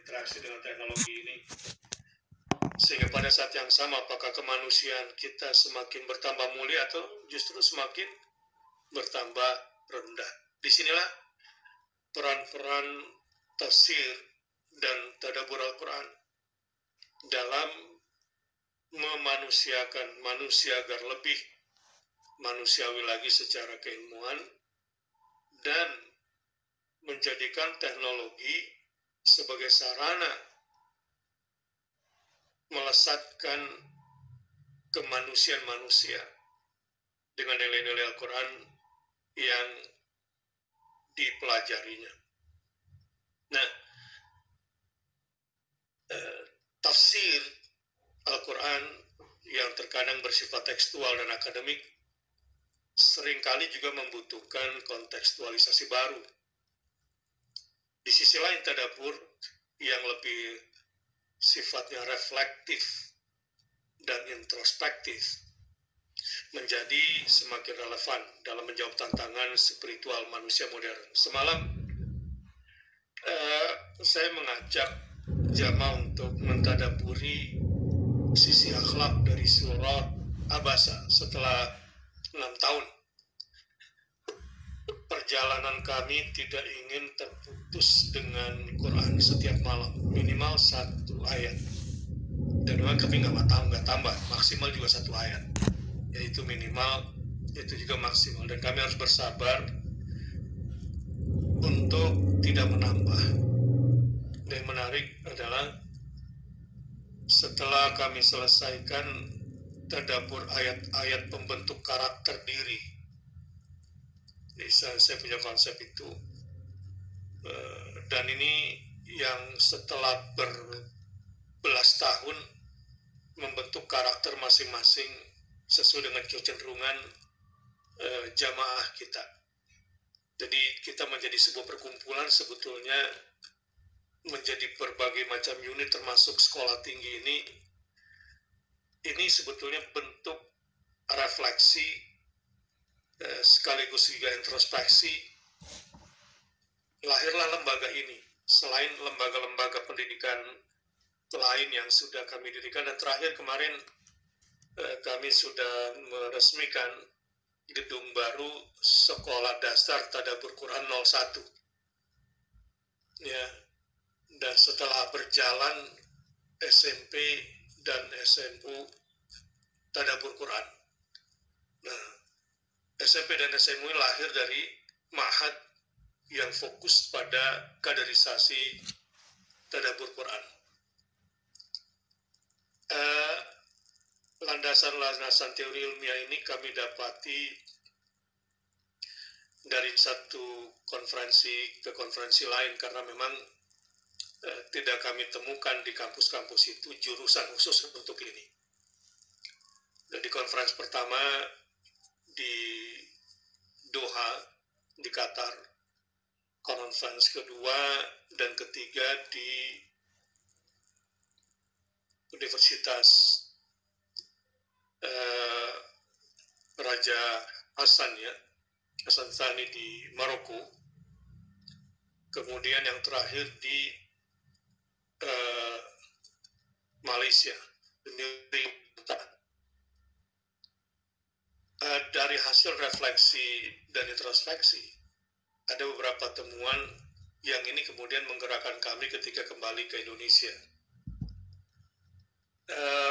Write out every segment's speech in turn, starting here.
berinteraksi dengan teknologi ini, sehingga pada saat yang sama apakah kemanusiaan kita semakin bertambah mulia atau justru semakin bertambah rendah. Disinilah peran-peran tafsir dan tadabbur Al-Quran dalam memanusiakan manusia agar lebih manusiawi lagi secara keilmuan dan menjadikan teknologi sebagai sarana melesatkan kemanusiaan manusia dengan nilai-nilai Al-Quran yang dipelajarinya. Nah, tafsir Al-Quran yang terkadang bersifat tekstual dan akademik seringkali juga membutuhkan kontekstualisasi baru. Di sisi lain, tadabbur yang lebih sifatnya reflektif dan introspektif menjadi semakin relevan dalam menjawab tantangan spiritual manusia modern. Semalam saya mengajak jamaah untuk mentadabburi sisi akhlak dari surah Abasa setelah 6 tahun. Perjalanan kami tidak ingin terputus dengan Quran setiap malam, minimal 1 ayat. Dan memang kami nggak tambah, maksimal juga 1 ayat. Yaitu minimal, itu juga maksimal. Dan kami harus bersabar untuk tidak menambah. Dan menarik adalah setelah kami selesaikan tadabbur ayat-ayat pembentuk karakter diri. Saya punya konsep itu. Dan ini yang setelah berbelas tahun membentuk karakter masing-masing sesuai dengan kecenderungan jamaah kita. Jadi kita menjadi sebuah perkumpulan sebetulnya menjadi berbagai macam unit termasuk sekolah tinggi ini sebetulnya bentuk refleksi sekaligus juga introspeksi. Lahirlah lembaga ini selain lembaga-lembaga pendidikan lain yang sudah kami dirikan, dan terakhir kemarin kami sudah meresmikan gedung baru Sekolah Dasar Tadabbur Quran 01. Ya, dan setelah berjalan SMP dan SMU Tadabbur Quran. Nah, SMP dan SMU lahir dari ma'had yang fokus pada kaderisasi Tadabbur Quran. Landasan-landasan teori ilmiah ini kami dapati dari satu konferensi ke konferensi lain, karena memang tidak kami temukan di kampus-kampus itu jurusan khusus untuk ini. Dan di konferensi pertama di Doha, di Qatar, konferensi kedua dan ketiga di Universitas Raja Hasan Thani di Maroko, kemudian yang terakhir di Malaysia. Dari hasil refleksi dan introspeksi ada beberapa temuan yang ini kemudian menggerakkan kami ketika kembali ke Indonesia.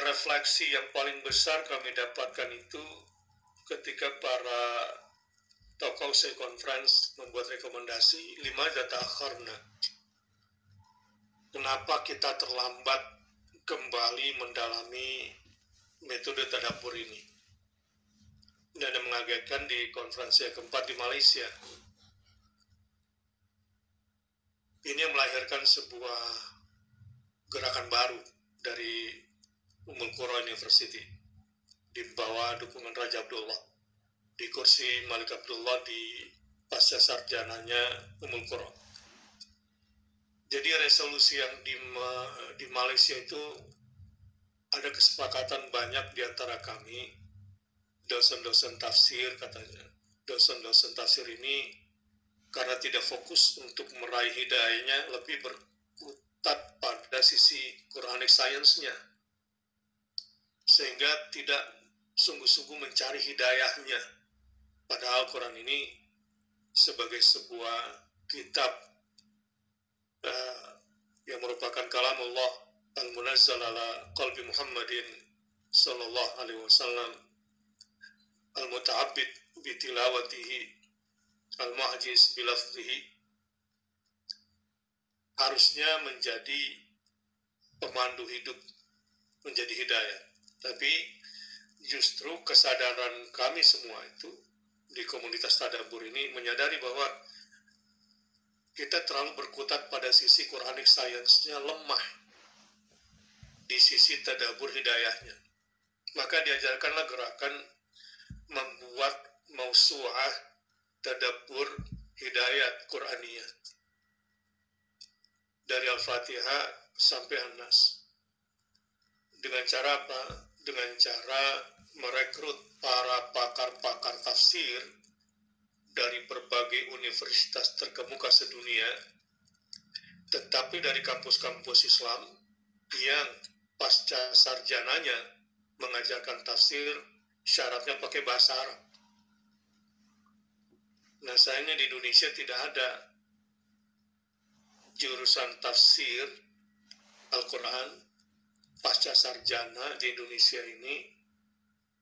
Refleksi yang paling besar kami dapatkan itu ketika para tokoh conference membuat rekomendasi 5 data akharna. Kenapa kita terlambat kembali mendalami metode tadabbur ini? Dan yang mengagetkan di konferensi yang keempat di Malaysia, ini yang melahirkan sebuah gerakan baru dari Ummul Qura University di bawah dukungan Raja Abdullah, di kursi Malik Abdullah di pasca sarjananya Ummul Qura. Jadi resolusi yang di Malaysia itu ada kesepakatan banyak di antara kami, dosen-dosen tafsir katanya. Dosen-dosen tafsir ini karena tidak fokus untuk meraih hidayahnya, lebih berkutat pada sisi Quranic science-nya, sehingga tidak sungguh-sungguh mencari hidayahnya. Padahal Quran ini sebagai sebuah kitab yang merupakan kalam Allah al-munazzal ala qalbi Muhammadin sallallahu alaihi wasallam, al-muta'abbid bitilawatihi, al-mu'jiz bilafzihi, harusnya menjadi pemandu hidup, menjadi hidayah. Tapi justru kesadaran kami semua itu di komunitas Tadabbur ini menyadari bahwa kita terlalu berkutat pada sisi Quranic science-nya, lemah di sisi Tadabbur hidayahnya. Maka diajarkanlah gerakan membuat mausu'ah Tadabbur hidayat Quraniyah dari Al-Fatihah sampai An-Nas. Dengan cara apa? Dengan cara merekrut para pakar-pakar tafsir dari berbagai universitas terkemuka sedunia, tetapi dari kampus-kampus Islam yang pasca sarjananya mengajarkan tafsir, syaratnya pakai bahasa Arab. Nah, sayangnya di Indonesia tidak ada jurusan tafsir Al-Quran pasca sarjana di Indonesia ini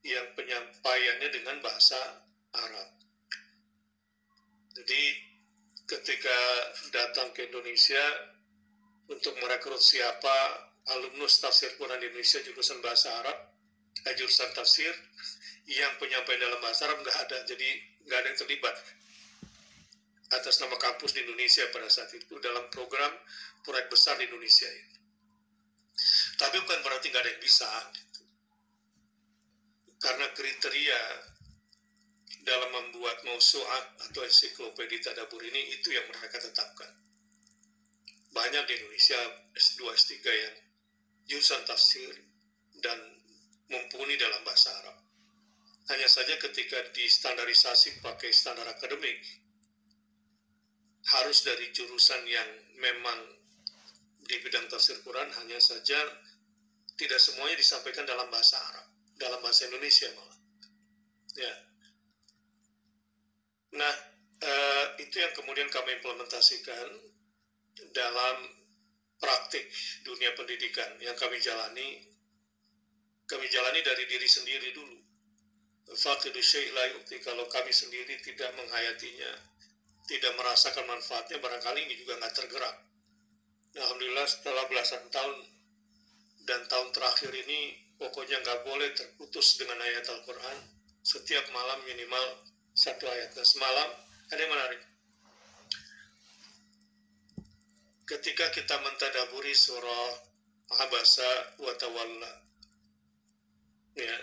yang penyampaiannya dengan bahasa Arab. Jadi ketika datang ke Indonesia untuk merekrut siapa alumnus tafsir Quran di Indonesia jurusan bahasa Arab, jurusan tafsir yang penyampaian dalam bahasa Arab nggak ada, jadi nggak ada yang terlibat atas nama kampus di Indonesia pada saat itu dalam program proyek besar di Indonesia ini. Tapi bukan berarti nggak ada yang bisa, gitu. Karena kriteria dalam membuat mausu'ah atau ensiklopedia Tadabbur ini itu yang mereka tetapkan. Banyak di Indonesia S2, S3 yang jurusan tafsir dan mumpuni dalam bahasa Arab. Hanya saja ketika distandarisasi pakai standar akademik, harus dari jurusan yang memang di bidang tafsir Quran, hanya saja tidak semuanya disampaikan dalam bahasa Arab, dalam bahasa Indonesia malah. Ya. Nah, itu yang kemudian kami implementasikan dalam praktik dunia pendidikan yang kami jalani dari diri sendiri dulu. Faqidu syai' la yu'ti, kalau kami sendiri tidak menghayatinya, tidak merasakan manfaatnya, barangkali ini juga nggak tergerak. Nah, alhamdulillah setelah belasan tahun dan tahun terakhir ini pokoknya nggak boleh terputus dengan ayat Al-Quran. Setiap malam minimal satu ayat. Nah, semalam ada yang menarik. Ketika kita mentadaburi surah Abasa wa Tawalla, ya,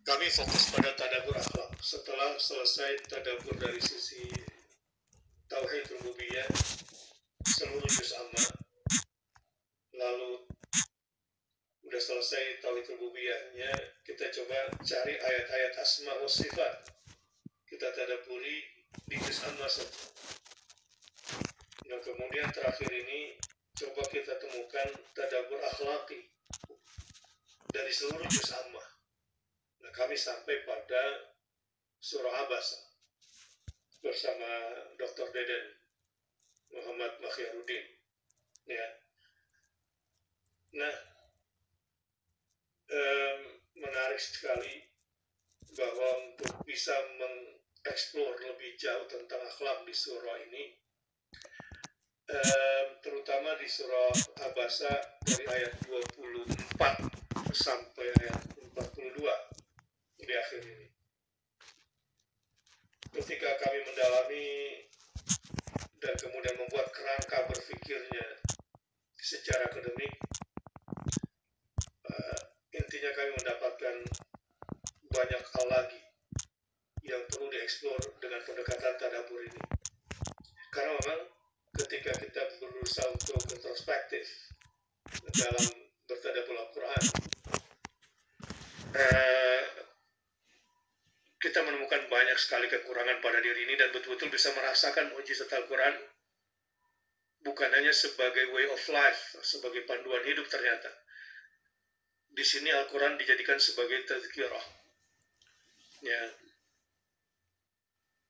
kami fokus pada tadabbur akhlak. Setelah selesai tadabbur dari sisi tauhid rububiyah seluruh juz amma, lalu udah selesai tauhid rububiyahnya, kita coba cari ayat-ayat asma wa sifat. Kita tadabburi di juz amma. Nah, kemudian terakhir ini coba kita temukan tadabbur akhlaki dari seluruh juz amma. Nah, kami sampai pada surah Abasa bersama Dr. Deden Muhammad Makhyarudin. Ya. Nah, menarik sekali bahwa untuk bisa mengeksplor lebih jauh tentang akhlak di surah ini, terutama di surah Abasa dari ayat 24 sampai ayat 42 di akhir ini. Ketika kami mendalami dan kemudian membuat kerangka berpikirnya secara akademik, intinya kami mendapatkan banyak hal lagi yang perlu dieksplor dengan pendekatan tadabbur ini. Karena memang ketika kita berusaha untuk introspektif dalam bertadabbur Al-Quran, kita menemukan banyak sekali kekurangan pada diri ini dan betul-betul bisa merasakan mukjizat Al-Quran bukan hanya sebagai way of life, sebagai panduan hidup ternyata. Di sini Al-Quran dijadikan sebagai tazkirah. Ya.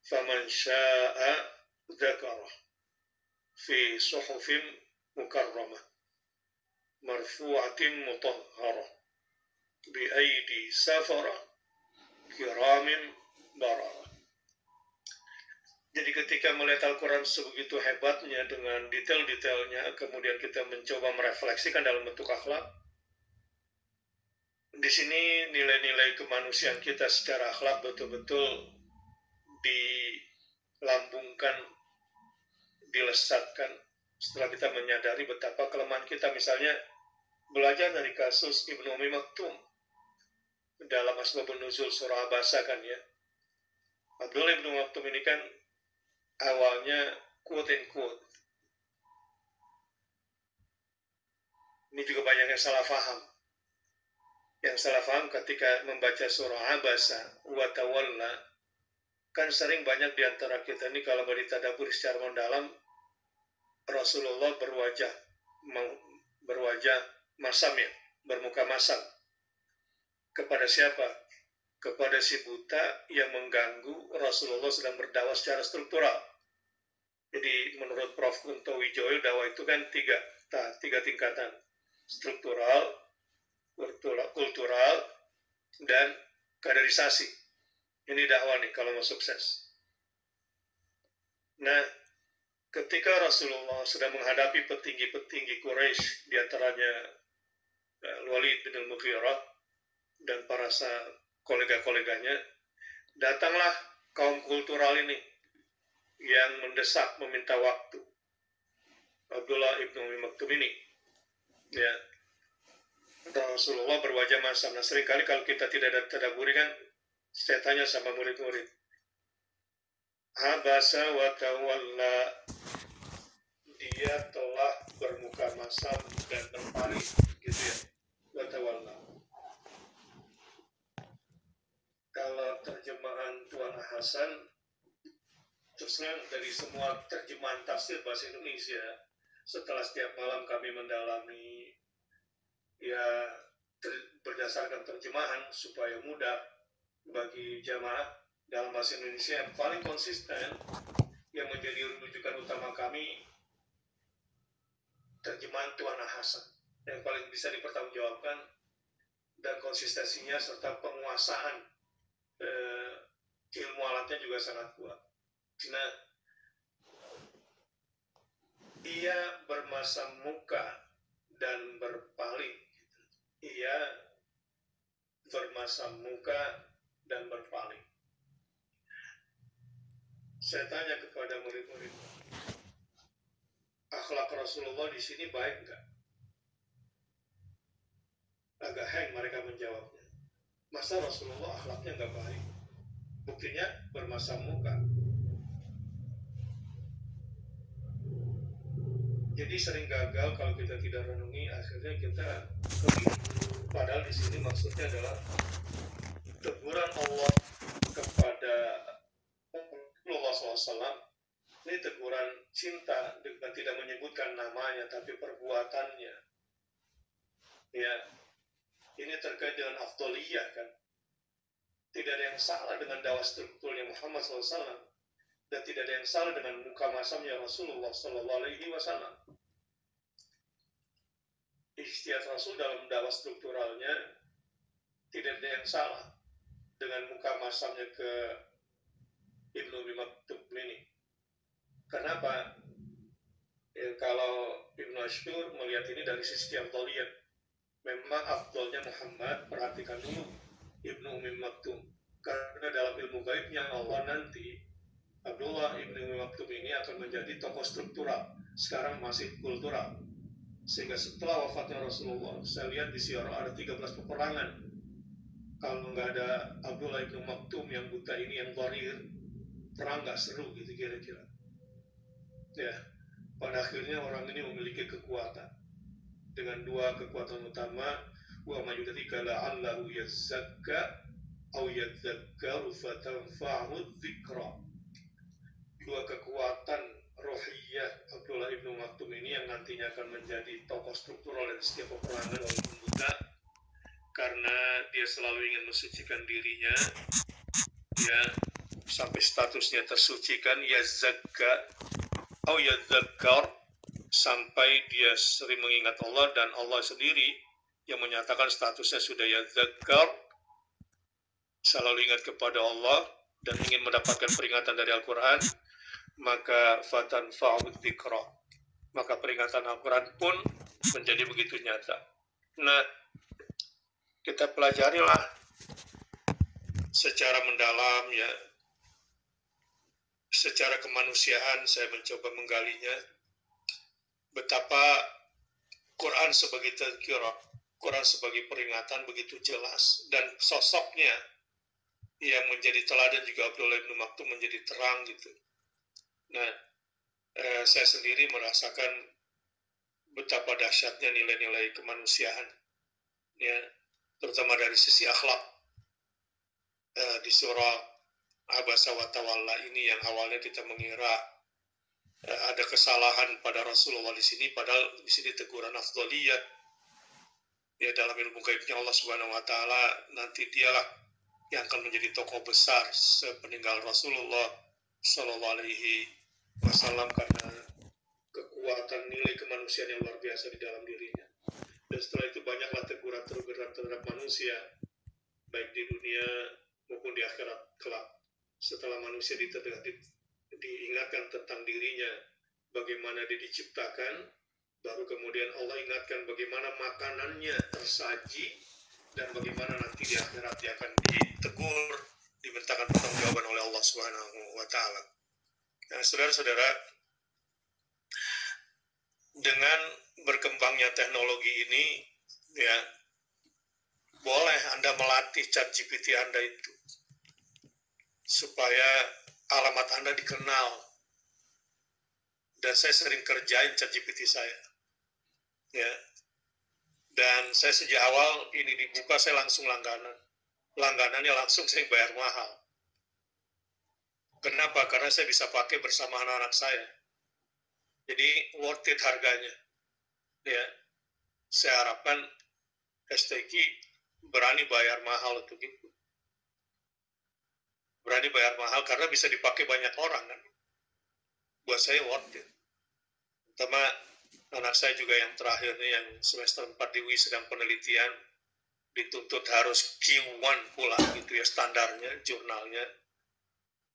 Faman sya'a dzakarah fi suhufin mukarramah marfu'atin mutahharah bi aidi safara kiramin bararah. Jadi ketika melihat Al-Quran sebegitu hebatnya dengan detail-detailnya, kemudian kita mencoba merefleksikan dalam bentuk akhlak, di sini nilai-nilai kemanusiaan kita secara akhlak betul-betul dilambungkan, dilesatkan setelah kita menyadari betapa kelemahan kita. Misalnya belajar dari kasus Ibnu Umi Maktum dalam Asbabun Nuzul surah Abasa kan ya. Abdullah Ibnu Maktum ini kan awalnya quote and quote. Ini juga banyak yang salah faham. Yang salah faham ketika membaca surah Abasa wa tawalla, kan sering banyak di antara kita ini kalau ditadabur secara mendalam, Rasulullah berwajah masam ya, bermuka masam. Kepada siapa? Kepada si buta yang mengganggu Rasulullah sedang berdakwah secara struktural. Jadi menurut Prof. Kunto Wijoyo, dakwah itu kan tiga tingkatan. Struktural, kultural, dan kaderisasi. Ini dakwah nih kalau mau sukses. Nah, ketika Rasulullah sedang menghadapi petinggi-petinggi Quraisy, diantaranya Walid bin Al-Mughirah dan para kolega-koleganya, datanglah kaum kultural ini yang mendesak, meminta waktu. Abdullah ibnu Umi Maktum ini, ya, Rasulullah berwajah masam. Nah, seringkali kalau kita tidak ada tadaburi kan, saya tanya sama murid-murid, Abasa wa tawalla, dia telah bermuka masam dan berpaling, gitu ya, wa tawalla. Kalau terjemahan Tuan Hasan, terusnya dari semua terjemahan tafsir bahasa Indonesia, setelah setiap malam kami mendalami, ya berdasarkan terjemahan supaya mudah bagi jamaah dalam bahasa Indonesia, yang paling konsisten, yang menjadi rujukan utama kami, terjemahan Tuan Hasan, yang paling bisa dipertanggungjawabkan dan konsistensinya serta penguasaan ilmu alatnya juga sangat kuat. Nah, ia bermasam muka dan berpaling. Ia bermasam muka dan berpaling. Saya tanya kepada murid-murid, akhlak Rasulullah di sini baik nggak? Agak hang mereka menjawabnya. Masa Rasulullah akhlaknya nggak baik? Buktinya bermasam muka. Jadi sering gagal kalau kita tidak renungi, akhirnya kita keliru. Padahal di sini maksudnya adalah teguran Allah kepada Rasulullah SAW. Ini teguran cinta dengan tidak menyebutkan namanya, tapi perbuatannya. Ya, ini terkait dengan afdoliyah kan. Tidak ada yang salah dengan dakwah strukturnya Muhammad SAW, dan tidak ada yang salah dengan muka masamnya Rasulullah SAW. Ijtihad Rasul dalam dakwah strukturalnya tidak ada yang salah dengan muka masamnya ke Ibnu Umi Maktum ini. Kenapa? Ya, kalau Ibnu Ashur melihat ini dari sisi afdoliyah, memang afdolnya Muhammad, perhatikan dulu Ibnu Umi Maktum, karena dalam ilmu gaibnya Allah nanti Abdullah Ibnu Umi Maktum ini akan menjadi tokoh struktural, sekarang masih kultural. Sehingga setelah wafatnya Rasulullah, saya lihat di Syiar ada 13 peperangan. Kalau nggak ada Abdullah Ibnu Maktum yang buta ini, yang dharir, perang nggak seru gitu kira-kira. Ya, pada akhirnya orang ini memiliki kekuatan dengan dua kekuatan utama, wa mayyudrika la'allahu yazakka aw yadzakkaru fatanfa'hu dzikra. Dua kekuatan rohiyah Abdullah ibnu Maktum ini yang nantinya akan menjadi tokoh struktural dari setiap peperangan walaupun buta, karena dia selalu ingin mensucikan dirinya, ya, sampai statusnya tersucikan, yazakka atau yazakkar, sampai dia sering mengingat Allah, dan Allah sendiri yang menyatakan statusnya sudah yazakkar, selalu ingat kepada Allah dan ingin mendapatkan peringatan dari Al-Quran, maka fatanfa'u dzikra, maka peringatan Al-Quran pun menjadi begitu nyata. Nah, kita pelajarilah secara mendalam, ya, secara kemanusiaan. Saya mencoba menggalinya betapa Quran sebagai tazkirah, Quran sebagai peringatan begitu jelas, dan sosoknya yang menjadi teladan juga Abdullah bin Maktum menjadi terang gitu. Nah, saya sendiri merasakan betapa dahsyatnya nilai-nilai kemanusiaan, ya, terutama dari sisi akhlak. Di surah Abasa wa Tawalla ini yang awalnya kita mengira ada kesalahan pada Rasulullah di sini, padahal di sini teguran afdhaliyah. Ya, dalam ilmu gaibnya Allah Subhanahu wa taala, nanti dialah yang akan menjadi tokoh besar sepeninggal Rasulullah sallallahu alaihi wasallam, karena kekuatan nilai kemanusiaan yang luar biasa di dalam dirinya. Dan setelah itu banyaklah teguran terhadap manusia, baik di dunia maupun di akhirat kelak. Setelah manusia diingatkan tentang dirinya, bagaimana dia diciptakan, baru kemudian Allah ingatkan bagaimana makanannya tersaji, dan bagaimana nanti di akhirat dia akan ditegur, dimintakan pertanggungjawaban oleh Allah Subhanahu wa taala. Nah, saudara-saudara, dengan berkembangnya teknologi ini, ya, boleh Anda melatih ChatGPT Anda itu supaya alamat Anda dikenal. Dan saya sering kerjain ChatGPT saya, ya. Dan saya sejak awal ini dibuka, saya langsung langganan. Langganannya langsung saya bayar mahal. Kenapa? Karena saya bisa pakai bersama anak-anak saya. Jadi worth it harganya. Ya, saya harapkan STQ berani bayar mahal untuk itu. Berani bayar mahal karena bisa dipakai banyak orang kan. Buat saya worth it. Terutama anak saya juga yang terakhir nih, yang semester 4 di UI sedang penelitian, dituntut harus Q1 pula gitu ya standarnya, jurnalnya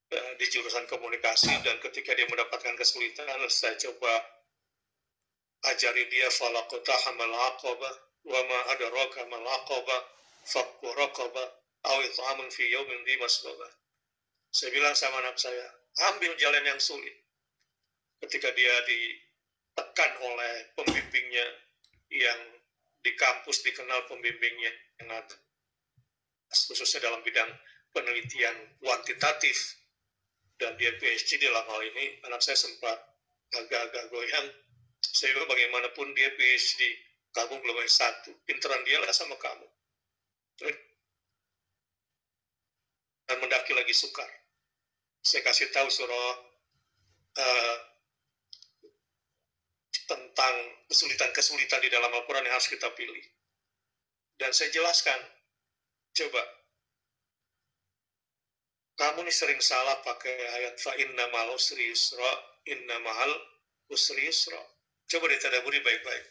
di jurusan komunikasi. Dan ketika dia mendapatkan kesulitan, saya coba ajari dia falaqtahamal aqabah wa ma adraka mal aqabah fakku raqabah aw it'amun fi yawmin dhi masghabah. Saya bilang sama anak saya, ambil jalan yang sulit. Ketika dia ditekan oleh pembimbingnya yang di kampus dikenal pembimbingnya yang ada, khususnya dalam bidang penelitian kuantitatif, dan dia PhD dalam hal ini, anak saya sempat agak-agak goyang. Saya bilang, bagaimanapun dia PhD, kamu belum S1, pinteran dia lah sama kamu. Dan mendaki lagi sukar. Saya kasih tahu surah tentang kesulitan-kesulitan di dalam Al-Quran yang harus kita pilih. Dan saya jelaskan, coba, kamu nih sering salah pakai ayat fa inna ma'al usri yusra, inna ma'al usri yusra. Coba ditadaburi baik-baik.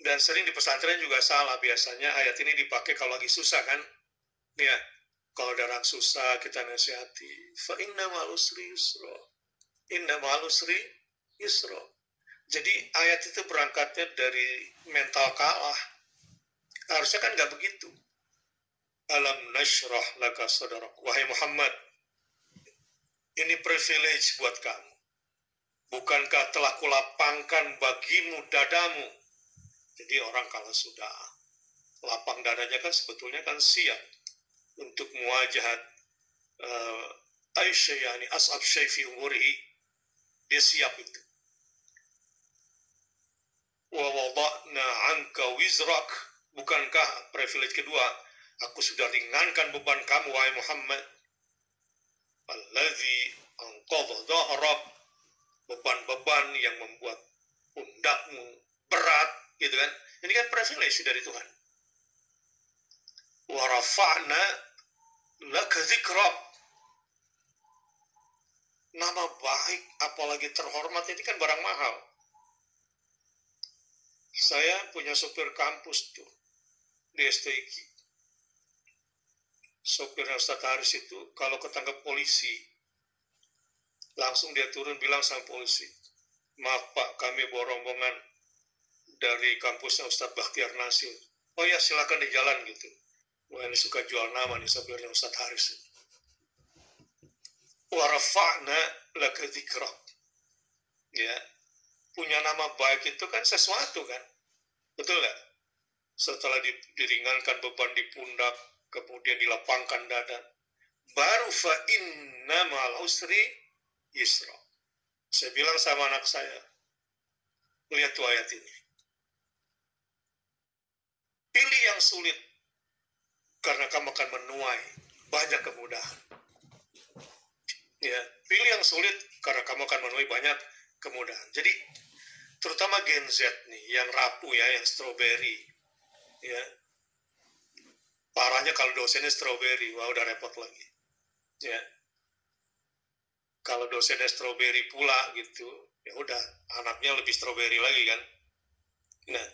Dan sering di pesantren juga salah, biasanya ayat ini dipakai kalau lagi susah kan. Ya, kalau ada orang susah kita nasihati, fa inna ma'al usri yusra, inna ma'al usri yusra. Jadi ayat itu berangkatnya dari mental kalah. Harusnya kan nggak begitu. Alam nashrah laka sadrak. Wahai Muhammad, ini privilege buat kamu. Bukankah telah kulapangkan bagimu dadamu? Jadi orang kalau sudah lapang dadanya kan sebetulnya kan siap untuk muwajahat aisyani as'ab syai fi umurihi. Dia siap itu. Wa wada'na anka wizrak. Bukankah privilege kedua, aku sudah ringankan beban kamu, wahai Muhammad. Alladzi anqadha dhahrak, beban-beban yang membuat pundakmu berat, gitu kan. Ini kan privilege dari Tuhan. Wa rafa'na laka dzikrak. Nama baik, apalagi terhormat, ini kan barang mahal. Saya punya sopir kampus tuh di STIQ. Sopirnya Ustadz Haris itu kalau ketangkap polisi, langsung dia turun bilang sama polisi, maaf Pak, kami bawa rombongan dari kampusnya Ustadz Bakhtiar Nasir. Oh ya, silakan di jalan gitu. Wah, ini suka jual nama nih sopirnya Ustadz Haris. Wa rafa'na laka dzikrak. Ya, punya nama baik itu kan sesuatu kan, betul nggak? Setelah diringankan beban di pundak, kemudian dilapangkan dada, baru fa inna ma'al usri yusra. Saya bilang sama anak saya, lihat tuh ayat ini. Pilih yang sulit, karena kamu akan menuai banyak kemudahan. Ya, pilih yang sulit, karena kamu akan menuai banyak kemudahan. Jadi, terutama Gen Z nih, yang rapuh ya, yang strawberry, ya. Parahnya kalau dosennya strawberry, wah udah repot lagi. Ya. Kalau dosennya strawberry pula gitu, ya udah, anaknya lebih strawberry lagi kan. Nah,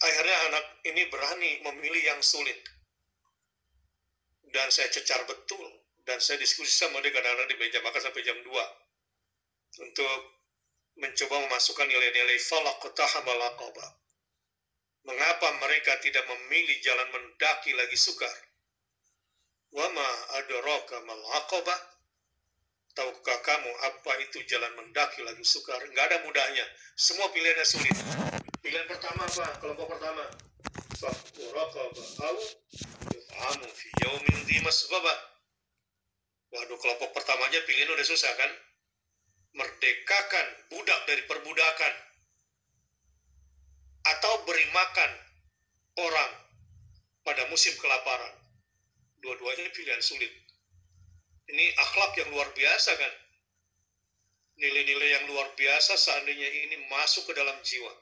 akhirnya anak ini berani memilih yang sulit. Dan saya cecar betul, dan saya diskusi sama dia kadang-kadang di meja makan sampai jam 2 untuk mencoba memasukkan nilai-nilai falaqtahamal aqaba. Mengapa mereka tidak memilih jalan mendaki lagi sukar? Wama adraka mal aqabah. Tahukah kamu apa itu jalan mendaki lagi sukar? Nggak ada mudahnya. Semua pilihannya sulit. Pilihan pertama apa? Kelompok pertama. Fakku raqabah au yut'amu fi yaumin dzi masghaba. Waduh, kelompok pertamanya pilihan udah susah kan? Merdekakan budak dari perbudakan. Atau beri makan orang pada musim kelaparan. Dua-duanya pilihan sulit. Ini akhlak yang luar biasa kan? Nilai-nilai yang luar biasa seandainya ini masuk ke dalam jiwa.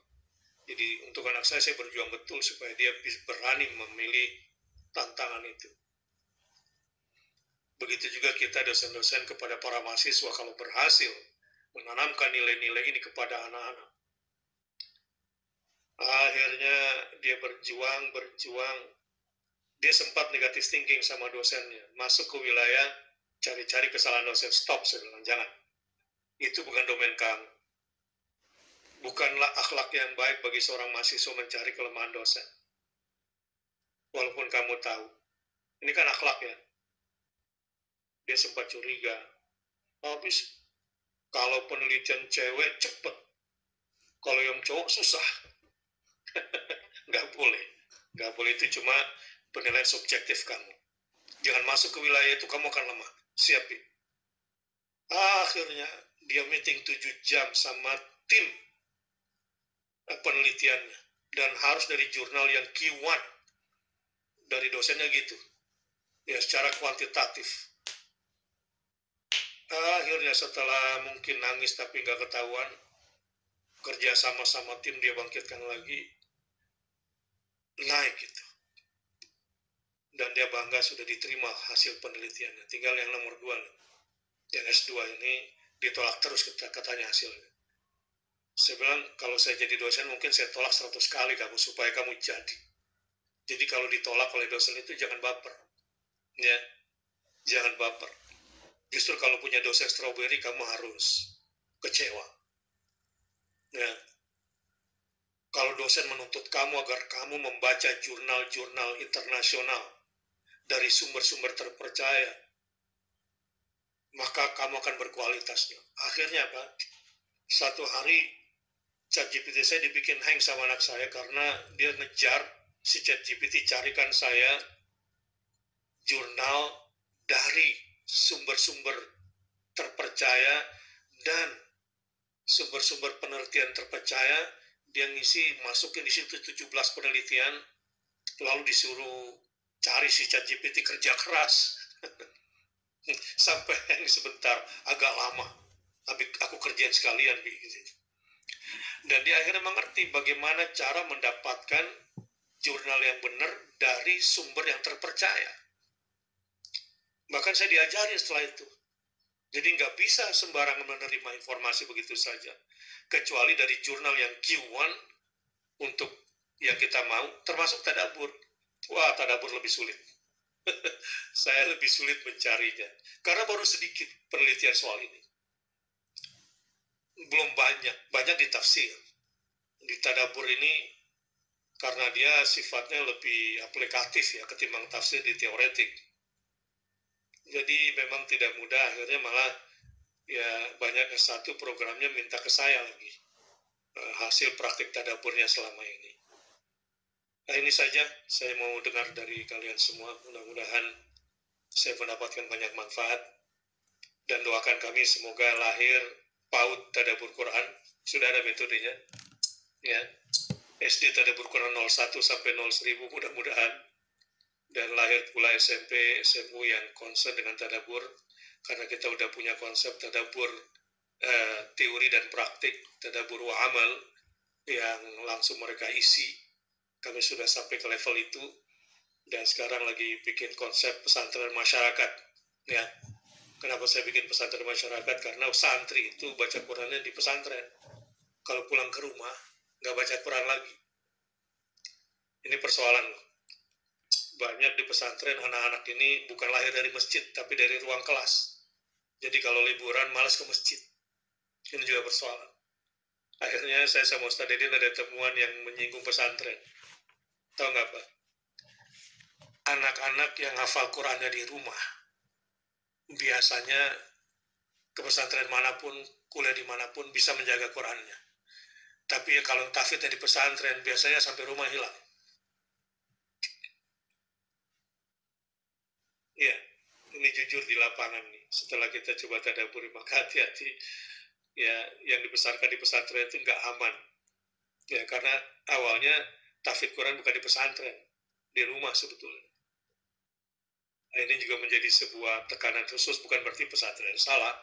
Jadi untuk anak saya berjuang betul supaya dia berani memilih tantangan itu. Begitu juga kita dosen-dosen kepada para mahasiswa kalau berhasil menanamkan nilai-nilai ini kepada anak-anak. Akhirnya dia berjuang, dia sempat negatif thinking sama dosennya, masuk ke wilayah cari-cari kesalahan dosen. Stop, saya bilang, jangan. Itu bukan domain kamu. Bukanlah akhlak yang baik bagi seorang mahasiswa mencari kelemahan dosen. Walaupun kamu tahu, ini kan akhlak ya. Dia sempat curiga. Habis, kalau penelitian cewek cepet, kalau yang cowok susah. Nggak boleh, itu cuma penilaian subjektif kamu. Jangan masuk ke wilayah itu, kamu akan lemah. Siapin. Akhirnya dia meeting 7 jam sama tim penelitiannya. Dan harus dari jurnal yang Q1. Dari dosennya gitu. Ya, secara kuantitatif. Akhirnya setelah mungkin nangis tapi nggak ketahuan, kerja sama tim dia bangkitkan lagi, naik gitu. Dan dia bangga sudah diterima hasil penelitiannya. Tinggal yang nomor 2, yang S2 ini ditolak terus katanya hasilnya. Saya bilang, kalau saya jadi dosen mungkin saya tolak 100 kali kamu supaya kamu jadi. Jadi kalau ditolak oleh dosen itu jangan baper. Ya, jangan baper. Justru kalau punya dosen strawberry kamu harus kecewa. Ya. Kalau dosen menuntut kamu agar kamu membaca jurnal-jurnal internasional dari sumber-sumber terpercaya, maka kamu akan berkualitasnya. Akhirnya apa? Satu hari ChatGPT saya dibikin hang sama anak saya karena dia ngejar si ChatGPT carikan saya jurnal dari sumber-sumber terpercaya dan sumber-sumber penelitian terpercaya. Dia ngisi, masukin di situ 17 penelitian, lalu disuruh cari si ChatGPT kerja keras sampai hang sebentar, agak lama. Aku kerjain sekalian, Bi. Gitu. Dan dia akhirnya mengerti bagaimana cara mendapatkan jurnal yang benar dari sumber yang terpercaya. Bahkan saya diajari setelah itu. Jadi nggak bisa sembarangan menerima informasi begitu saja. Kecuali dari jurnal yang Q1 untuk yang kita mau, termasuk tadabbur. Wah, tadabbur lebih sulit. Saya lebih sulit mencarinya. Karena baru sedikit penelitian soal ini. Belum banyak di tafsir. Di tadabbur ini, karena dia sifatnya lebih aplikatif ya, ketimbang tafsir di teoretik. Jadi memang tidak mudah, akhirnya malah ya banyak S1 programnya minta ke saya lagi. Hasil praktik tadabburnya selama ini. Nah, ini saja saya mau dengar dari kalian semua. Mudah-mudahan saya mendapatkan banyak manfaat dan doakan kami semoga lahir PAUD Tadabbur Quran. Sudah ada metodenya. Ya. SD Tadabbur Quran 01 sampai 01000 mudah-mudahan. Dan lahir pula SMP, SMU yang concern dengan tadabbur. Karena kita udah punya konsep tadabbur teori dan praktik, tadabbur wa amal yang langsung mereka isi. Kami sudah sampai ke level itu dan sekarang lagi bikin konsep pesantren masyarakat. Ya, kenapa saya bikin pesantren masyarakat? Karena santri itu baca Qurannya di pesantren. Kalau pulang ke rumah nggak baca Quran lagi. Ini persoalan loh. Banyak di pesantren anak-anak ini bukan lahir dari masjid tapi dari ruang kelas. Jadi kalau liburan malas ke masjid. Ini juga persoalan. Akhirnya saya sama Ustaz Dedin ada temuan yang menyinggung pesantren. Tahu nggak Pak? Anak-anak yang hafal Qurannya di rumah, biasanya ke pesantren manapun, kuliah dimanapun bisa menjaga Qurannya. Tapi ya kalau tahfidnya di pesantren, biasanya sampai rumah hilang. Ya, ini jujur di lapangan nih. Setelah kita coba tadabbur, maka hati-hati. Ya, yang dibesarkan di pesantren itu nggak aman. Ya, karena awalnya tahfidz Quran bukan di pesantren, di rumah sebetulnya. Nah, ini juga menjadi sebuah tekanan khusus, bukan berarti pesantren salah.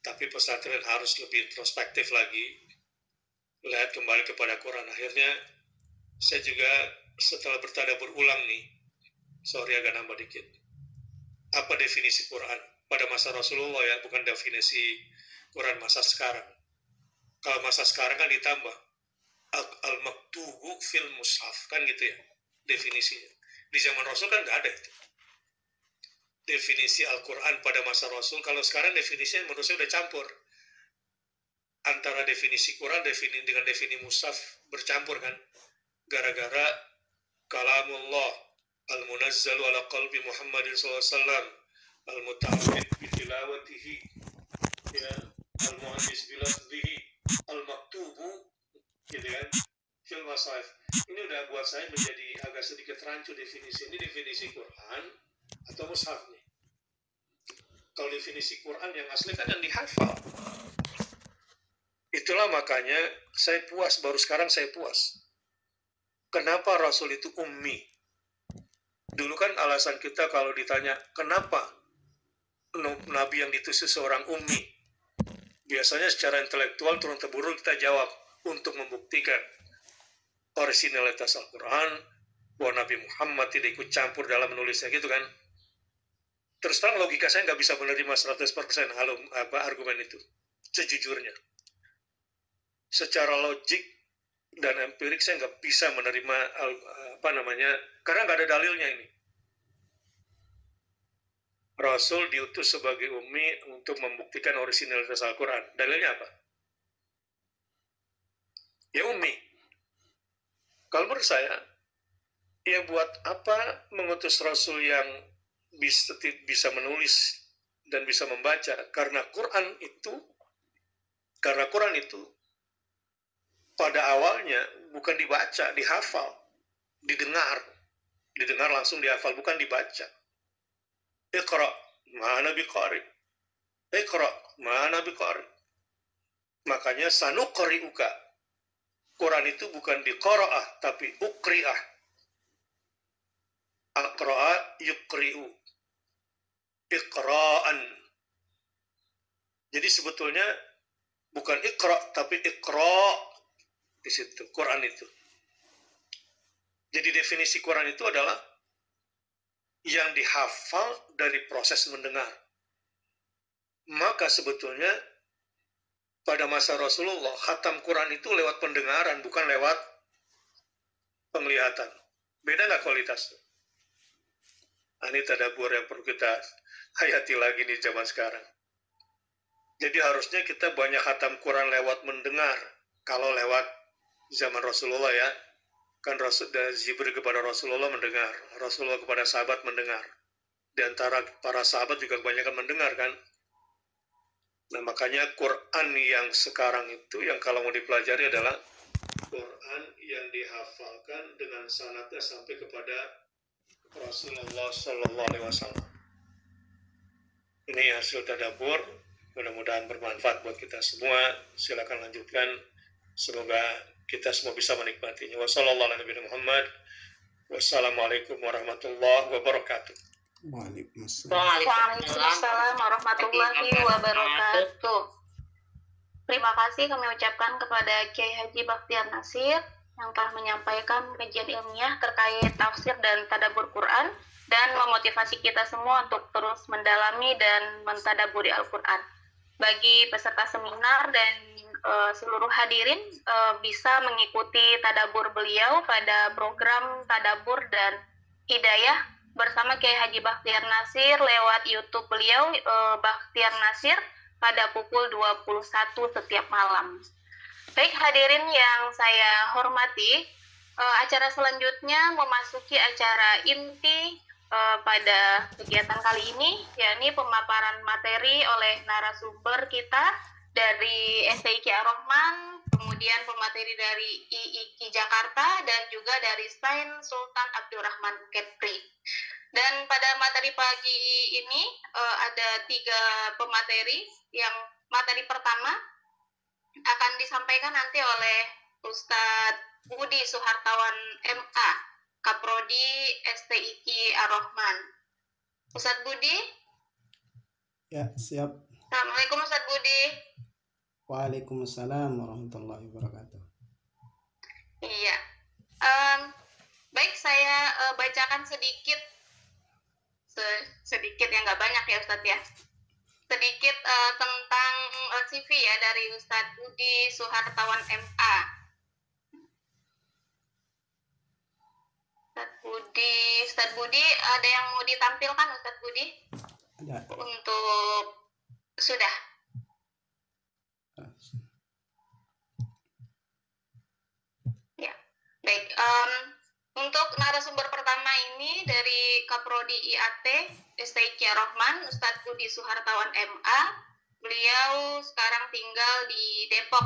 Tapi pesantren harus lebih introspektif lagi, lihat kembali kepada Quran. Akhirnya, saya juga setelah bertadabbur ulang nih, sorry agak nambah dikit. Apa definisi Quran? Pada masa Rasulullah ya, bukan definisi Quran masa sekarang. Kalau masa sekarang kan ditambah al-maktubu fil mushaf, kan gitu ya definisinya. Di zaman Rasul kan nggak ada itu. Definisi Al-Quran pada masa Rasul, kalau sekarang definisinya menurut saya udah campur. Antara definisi Quran dengan definisi mushaf bercampur kan. Gara-gara kalamullah al-munazzalu ala qalbi Muhammadin SAW al-muta'amid bitilawatihi ya, al-muhaddis bilafdihi al-maktubu gitu kan, fil masahif. Ini udah buat saya menjadi agak sedikit rancu definisi. Ini definisi Quran atau mushaf nih. Kalau definisi Quran yang asli kan yang dihafal. Itulah makanya saya puas, baru sekarang saya puas. Kenapa Rasul itu ummi? Dulu kan alasan kita kalau ditanya, kenapa Nabi yang diutus seorang ummi? Biasanya secara intelektual turun-temurun kita jawab untuk membuktikan originalitas Al-Quran, bahwa Nabi Muhammad tidak ikut campur dalam menulisnya gitu kan. Terus terang logika saya nggak bisa menerima 100% argumen itu, sejujurnya. Secara logik dan empirik saya nggak bisa menerima karena nggak ada dalilnya ini. Rasul diutus sebagai ummi untuk membuktikan originalitas Al-Quran. Dalilnya apa? Ya ummi. Kalau menurut saya, ya buat apa mengutus Rasul yang bisa menulis dan bisa membaca? Karena Quran itu pada awalnya bukan dibaca, dihafal, didengar langsung dihafal, bukan dibaca. Iqra ma'ana biqari. Iqra ma'ana biqari. Makanya sanuqri'uka. Quran itu bukan diqra'ah tapi uqri'ah. Aqra'a yuqri'u. Iqra'an. Jadi sebetulnya bukan iqra, tapi iqra di situ, Quran itu. Jadi definisi Quran itu adalah yang dihafal dari proses mendengar. Maka sebetulnya pada masa Rasulullah, khatam Quran itu lewat pendengaran, bukan lewat penglihatan. Beda nggak kualitasnya? Ini tadabbur yang perlu kita hayati lagi di zaman sekarang. Jadi harusnya kita banyak khatam Quran lewat mendengar. Kalau lewat zaman Rasulullah ya, kan dari Jibril kepada Rasulullah mendengar, Rasulullah kepada sahabat mendengar. Di antara para sahabat juga kebanyakan mendengar kan. Nah makanya Quran yang sekarang itu yang kalau mau dipelajari adalah Quran yang dihafalkan dengan sanadnya sampai kepada Rasulullah Shallallahu Alaihi Wasallam. Ini hasil tadabbur, mudah-mudahan bermanfaat buat kita semua. Silakan lanjutkan, semoga kita semua bisa menikmatinya. Wassalamualaikum warahmatullahi wabarakatuh. Waalaikumsalam warahmatullahi wabarakatuh. Terima kasih kami ucapkan kepada Kiai Haji Bakhtiar Nasir yang telah menyampaikan kajian ilmiah terkait tafsir dan tadabbur Quran dan memotivasi kita semua untuk terus mendalami dan mentadabburi Al-Quran. Bagi peserta seminar dan seluruh hadirin bisa mengikuti tadabbur beliau pada program Tadabbur dan Hidayah bersama Kiai Haji Bakhtiar Nasir lewat YouTube beliau Bakhtiar Nasir pada pukul 21 setiap malam. Baik hadirin yang saya hormati, acara selanjutnya memasuki acara inti pada kegiatan kali ini, yakni pemaparan materi oleh narasumber kita dari STIQ Ar-Rahman, kemudian pemateri dari IIQ Jakarta, dan juga dari STAIN Sultan Abdurrahman Kepri. Dan pada materi pagi ini ada 3 pemateri. Yang materi pertama akan disampaikan nanti oleh Ustadz Budi Suhartawan MA, Kaprodi STIQ Ar-Rahman. Ustadz Budi? Ya, siap. Assalamualaikum Ustadz Budi. Waalaikumsalam warahmatullahi wabarakatuh. Iya. Baik, saya bacakan sedikit yang nggak banyak ya Ustadz ya. Sedikit tentang CV ya dari Ustadz Budi Suhartawan MA. Ustadz Budi, ada yang mau ditampilkan Ustadz Budi? Ada. Untuk sudah. Ya, baik. Untuk narasumber pertama ini dari Kaprodi IAT STIQ Ar-Rahman, Ustadz Budi Suhartawan MA. Beliau sekarang tinggal di Depok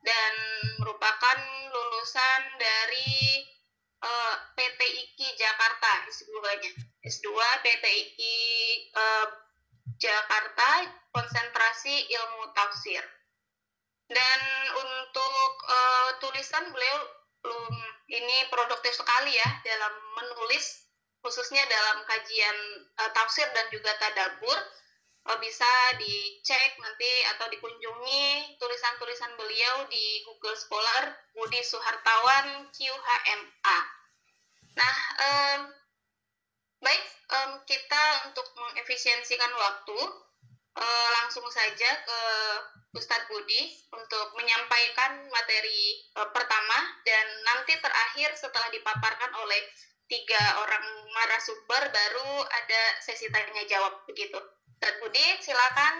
dan merupakan lulusan dari PTIQ Jakarta S2-nya. S2 PTIQ Jakarta, konsentrasi ilmu tafsir. Dan untuk tulisan beliau ini produktif sekali ya dalam menulis, khususnya dalam kajian tafsir dan juga tadabbur. Bisa dicek nanti atau dikunjungi tulisan-tulisan beliau di Google Scholar Budi Suhartawan QHMA. Nah, baik, kita untuk mengefisiensikan waktu langsung saja ke Ustadz Budi untuk menyampaikan materi pertama, dan nanti terakhir setelah dipaparkan oleh 3 orang narasumber baru ada sesi tanya jawab begitu. Ustadz Budi, silakan.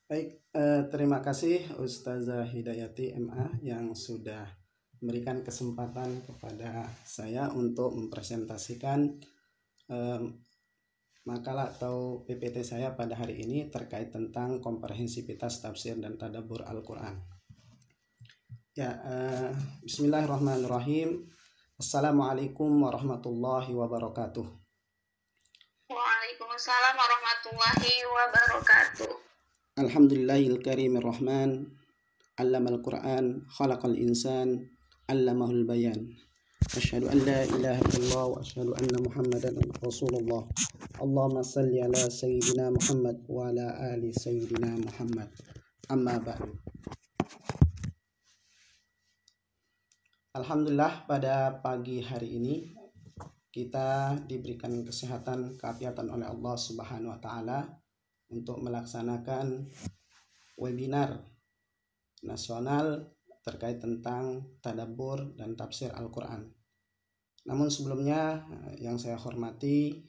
Baik, terima kasih Ustazah Hidayati MA yang sudah memberikan kesempatan kepada saya untuk mempresentasikan makalah atau PPT saya pada hari ini terkait tentang komprehensivitas tafsir dan tadabbur Al-Quran. Ya, Bismillahirrahmanirrahim. Assalamualaikum warahmatullahi wabarakatuh. Waalaikumsalam warahmatullahi wabarakatuh. Alhamdulillahil karimir rahman, allamal Qur'an, khalaqal insan, allamahul bayan. أشهد أن لا إله إلا الله وأشهد أن محمدا رسول الله. اللهم صل على سيدنا محمد وعلى آل سيدنا محمد. Amma ba'du. Alhamdulillah, pada pagi hari ini kita diberikan kesehatan, keafiatan oleh Allah Subhanahu wa taala untuk melaksanakan webinar nasional terkait tentang tadabbur dan tafsir Al-Qur'an. Namun sebelumnya yang saya hormati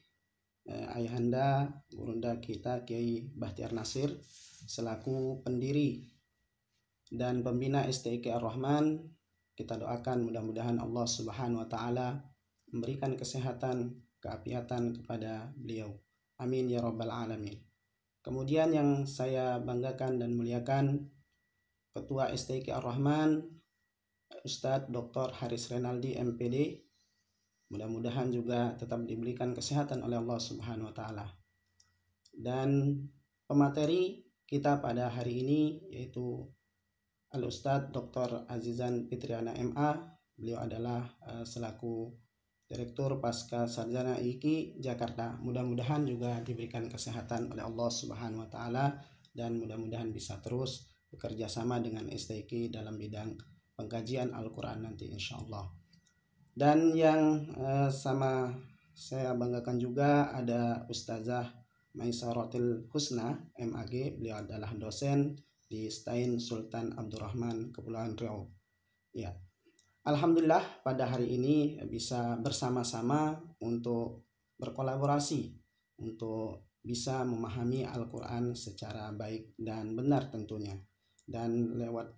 ayahanda gurunda kita Kiai Bahtiar Nasir selaku pendiri dan pembina STIQ Ar-Rahman, kita doakan mudah-mudahan Allah Subhanahu wa taala memberikan kesehatan, keafiatan kepada beliau. Amin ya rabbal alamin. Kemudian yang saya banggakan dan muliakan Ketua STIQ Ar-Rahman Ustadz Dr. Haris Renaldi MPD. Mudah-mudahan juga tetap diberikan kesehatan oleh Allah Subhanahu wa taala. Dan pemateri kita pada hari ini yaitu Al-Ustadz Dr. Azizan Fitriana MA. Beliau adalah selaku Direktur Pasca Sarjana IKI Jakarta. Mudah-mudahan juga diberikan kesehatan oleh Allah Subhanahu wa taala dan mudah-mudahan bisa terus bekerja sama dengan STIQ dalam bidang pengkajian Al-Qur'an nanti insyaallah. Dan yang sama saya banggakan juga ada Ustazah Maisaratul Husna MAG. Beliau adalah dosen di STAIN Sultan Abdurrahman Kepulauan Riau. Ya. Alhamdulillah pada hari ini bisa bersama-sama untuk berkolaborasi untuk bisa memahami Al-Qur'an secara baik dan benar tentunya. Dan lewat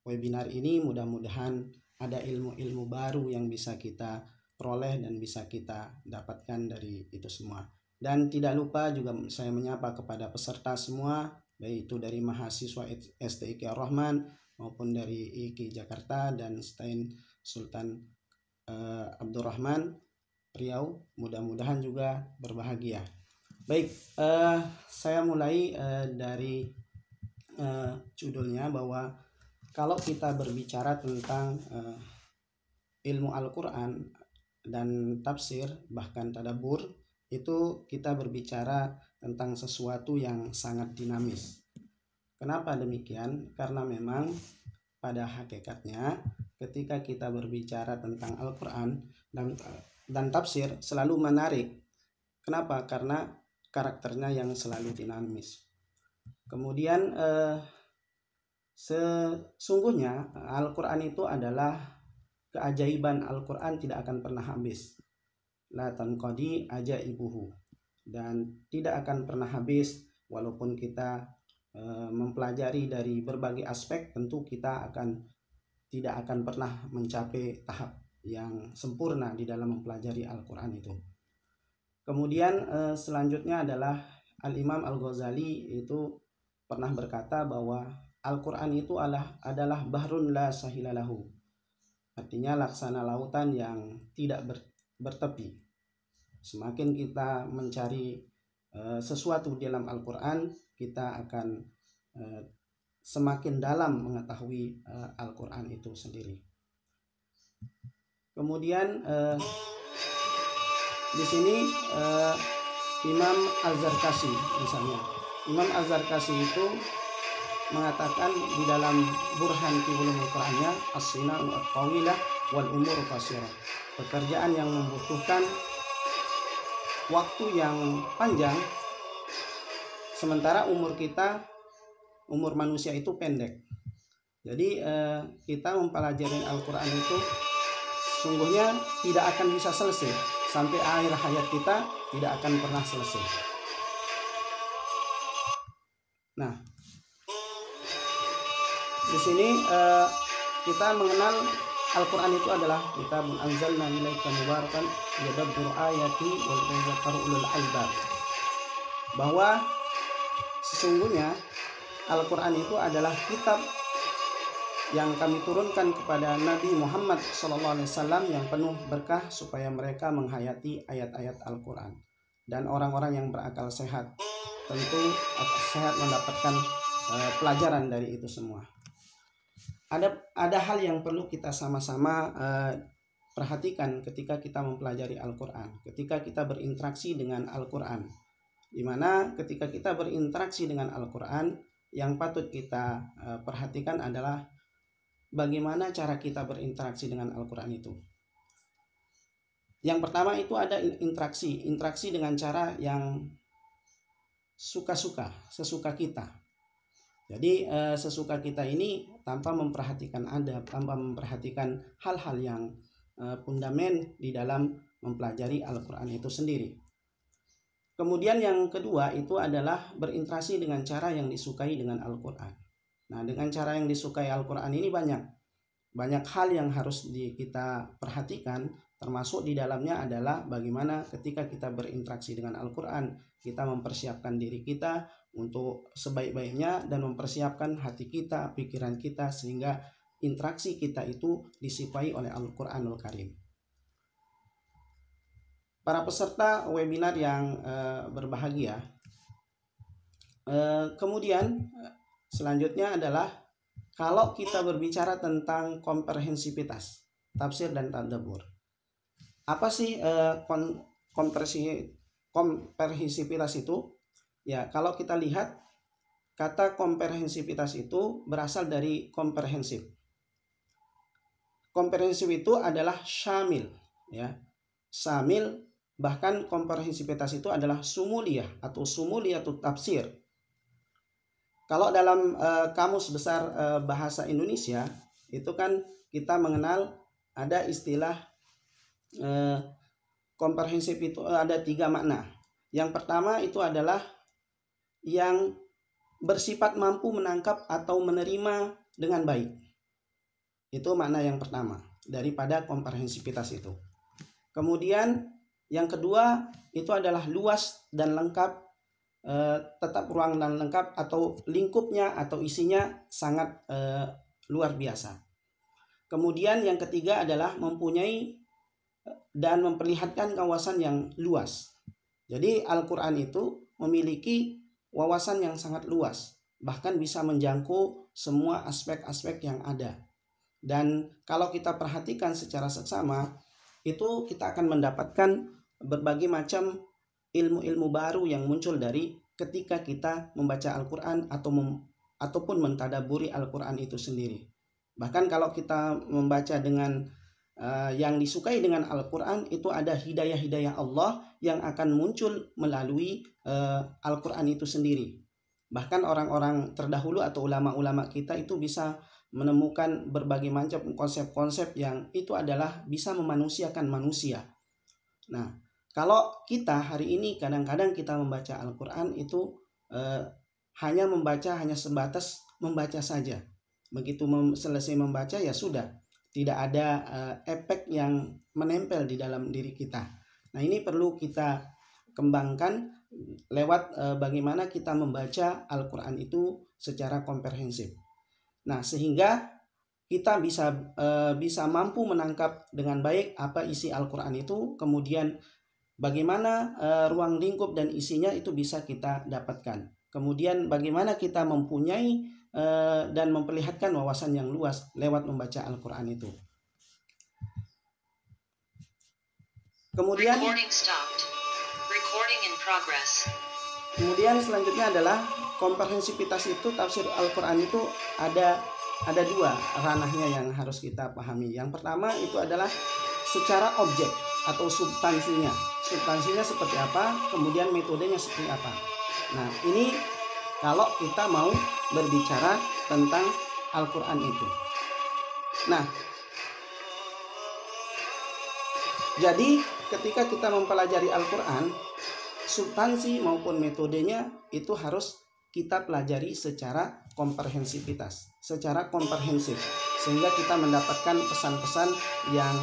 webinar ini mudah-mudahan ada ilmu-ilmu baru yang bisa kita peroleh dan bisa kita dapatkan dari itu semua. Dan tidak lupa juga saya menyapa kepada peserta semua, baik itu dari mahasiswa STIQ Ar-Rahman maupun dari IKI Jakarta dan STAIN Sultan Abdurrahman Riau. Mudah-mudahan juga berbahagia. Baik, saya mulai dari judulnya bahwa kalau kita berbicara tentang ilmu Al-Quran dan tafsir bahkan tadabbur, itu kita berbicara tentang sesuatu yang sangat dinamis. Kenapa demikian? Karena memang pada hakikatnya ketika kita berbicara tentang Al-Quran dan tafsir selalu menarik. Kenapa? Karena karakternya yang selalu dinamis. Kemudian sesungguhnya Al-Quran itu adalah keajaiban. Al-Quran tidak akan pernah habis. La tanqadi ajaibuhu, dan tidak akan pernah habis walaupun kita mempelajari dari berbagai aspek. Tentu kita tidak akan pernah mencapai tahap yang sempurna di dalam mempelajari Al-Quran itu. Kemudian selanjutnya adalah Al-Imam Al-Ghazali itu pernah berkata bahwa Al-Quran itu adalah bahrun la sahilalahu, artinya laksana lautan yang tidak bertepi. Semakin kita mencari sesuatu di dalam Al-Quran, kita akan semakin dalam mengetahui Al-Quran itu sendiri. Kemudian di sini Imam Az-Zarkashi misalnya. Imam Az-Zarkashi itu mengatakan di dalam Burhan fi Ulumul Qur'annya, as-sina'u at-tawilah wal umur qasirah. Pekerjaan yang membutuhkan waktu yang panjang, sementara umur manusia itu pendek. Jadi kita mempelajari Al-Quran itu sungguhnya tidak akan bisa selesai. Sampai akhir hayat kita tidak akan pernah selesai. Nah, di sini kita mengenal Al-Quran itu adalah kitabun anzalna ilaika mubarakan yadabbiru ayati wal yatadhakkaru ulul albab. Bahwa sesungguhnya Al-Quran itu adalah kitab yang kami turunkan kepada Nabi Muhammad SAW yang penuh berkah supaya mereka menghayati ayat-ayat Al-Quran. Dan orang-orang yang berakal sehat tentu sehat mendapatkan pelajaran dari itu semua. Ada hal yang perlu kita sama-sama perhatikan ketika kita mempelajari Al-Quran, ketika kita berinteraksi dengan Al-Quran. Dimana ketika kita berinteraksi dengan Al-Quran, yang patut kita perhatikan adalah bagaimana cara kita berinteraksi dengan Al-Quran itu. Yang pertama itu ada interaksi dengan cara yang suka-suka, sesuka kita. Jadi sesuka kita ini tanpa memperhatikan adab, tanpa memperhatikan hal-hal yang fundament di dalam mempelajari Al-Quran itu sendiri. Kemudian yang kedua itu adalah berinteraksi dengan cara yang disukai dengan Al-Quran. Nah, dengan cara yang disukai Al-Quran ini banyak hal yang harus kita perhatikan, termasuk di dalamnya adalah bagaimana ketika kita berinteraksi dengan Al-Quran, kita mempersiapkan diri kita untuk sebaik-baiknya dan mempersiapkan hati kita, pikiran kita, sehingga interaksi kita itu disukai oleh Al-Quranul Karim. Para peserta webinar yang berbahagia, kemudian selanjutnya adalah kalau kita berbicara tentang komprehensivitas, tafsir dan tadabbur. Apa sih komprehensivitas itu? Ya, kalau kita lihat kata komprehensivitas itu berasal dari komprehensif. Komprehensif itu adalah syamil, ya. Syamil, bahkan komprehensivitas itu adalah sumuliyah atau sumuliyatut tafsir. Kalau dalam kamus besar bahasa Indonesia itu kan kita mengenal ada istilah komprehensif itu ada 3 makna. Yang pertama itu adalah yang bersifat mampu menangkap atau menerima dengan baik. Itu makna yang pertama daripada komprehensivitas itu. Kemudian yang kedua itu adalah luas dan lengkap, tetap ruang dan lengkap atau lingkupnya atau isinya sangat luar biasa. Kemudian yang ketiga adalah mempunyai dan memperlihatkan kawasan yang luas. Jadi Al-Quran itu memiliki wawasan yang sangat luas, bahkan bisa menjangkau semua aspek-aspek yang ada. Dan kalau kita perhatikan secara seksama, itu kita akan mendapatkan berbagai macam ilmu-ilmu baru yang muncul dari ketika kita membaca Al-Quran ataupun mentadaburi Al-Quran itu sendiri. Bahkan kalau kita membaca dengan yang disukai dengan Al-Quran, itu ada hidayah-hidayah Allah yang akan muncul melalui Al-Quran itu sendiri. Bahkan orang-orang terdahulu atau ulama-ulama kita itu bisa menemukan berbagai macam konsep-konsep yang itu adalah bisa memanusiakan manusia. Nah, kalau kita hari ini kadang-kadang kita membaca Al-Quran itu hanya sebatas membaca saja. Begitu selesai membaca ya sudah, tidak ada efek yang menempel di dalam diri kita. Nah, ini perlu kita kembangkan lewat bagaimana kita membaca Al-Quran itu secara komprehensif. Nah, sehingga kita bisa mampu menangkap dengan baik apa isi Al-Quran itu, kemudian bagaimana ruang lingkup dan isinya itu bisa kita dapatkan. Kemudian bagaimana kita mempunyai dan memperlihatkan wawasan yang luas lewat membaca Al-Quran itu. Kemudian Kemudian selanjutnya adalah komprehensivitas itu, tafsir Al-Quran itu ada 2 ranahnya yang harus kita pahami. Yang pertama itu adalah secara objek atau substansinya. Substansinya seperti apa, kemudian metodenya seperti apa. Nah, ini kalau kita mau berbicara tentang Al-Quran itu. Nah, jadi ketika kita mempelajari Al-Quran, substansi maupun metodenya itu harus kita pelajari secara komprehensivitas, secara komprehensif, sehingga kita mendapatkan pesan-pesan yang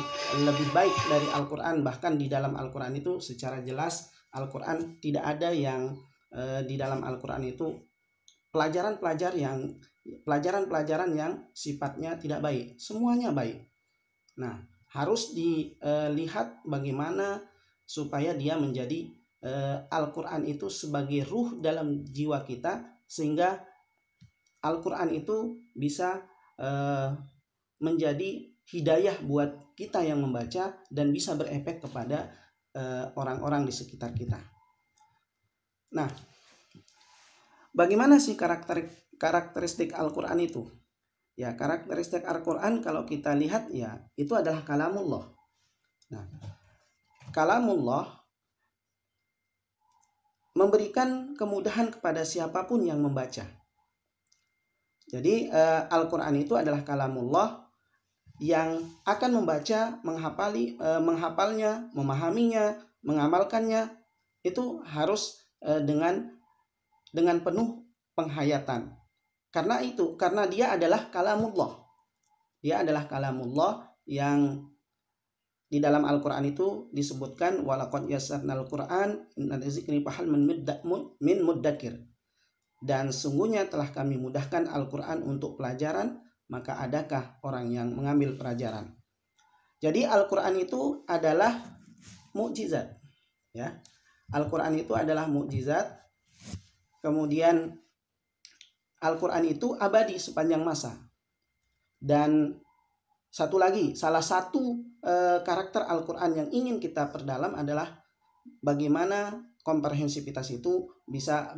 lebih baik dari Al-Quran. Bahkan di dalam Al-Quran itu secara jelas Al-Quran tidak ada yang di dalam Al-Quran itu pelajaran-pelajaran yang sifatnya tidak baik, semuanya baik. Nah, harus dilihat bagaimana supaya dia menjadi Al-Quran itu sebagai ruh dalam jiwa kita, sehingga Al-Quran itu bisa menjadi hidayah buat kita yang membaca dan bisa berefek kepada orang-orang di sekitar kita. Nah, bagaimana sih karakteristik Al-Quran itu? Ya, karakteristik Al-Quran kalau kita lihat ya itu adalah kalamullah. Nah, kalamullah memberikan kemudahan kepada siapapun yang membaca. Jadi Al-Quran itu adalah kalamullah yang akan membaca, menghafalnya, memahaminya, mengamalkannya itu harus dengan penuh penghayatan. Karena dia adalah kalamullah. Dia adalah kalamullah yang di dalam Al-Quran itu disebutkan walaqad yassarnal Qur'an inna lidzikri fahal min muddakir. Dan sungguhnya telah kami mudahkan Al-Quran untuk pelajaran, maka adakah orang yang mengambil pelajaran? Jadi Al-Quran itu adalah mukjizat, ya. Al-Quran itu adalah mukjizat. Kemudian Al-Quran itu abadi sepanjang masa. Dan satu lagi, salah satu karakter Al-Quran yang ingin kita perdalam adalah bagaimana komprehensivitas itu bisa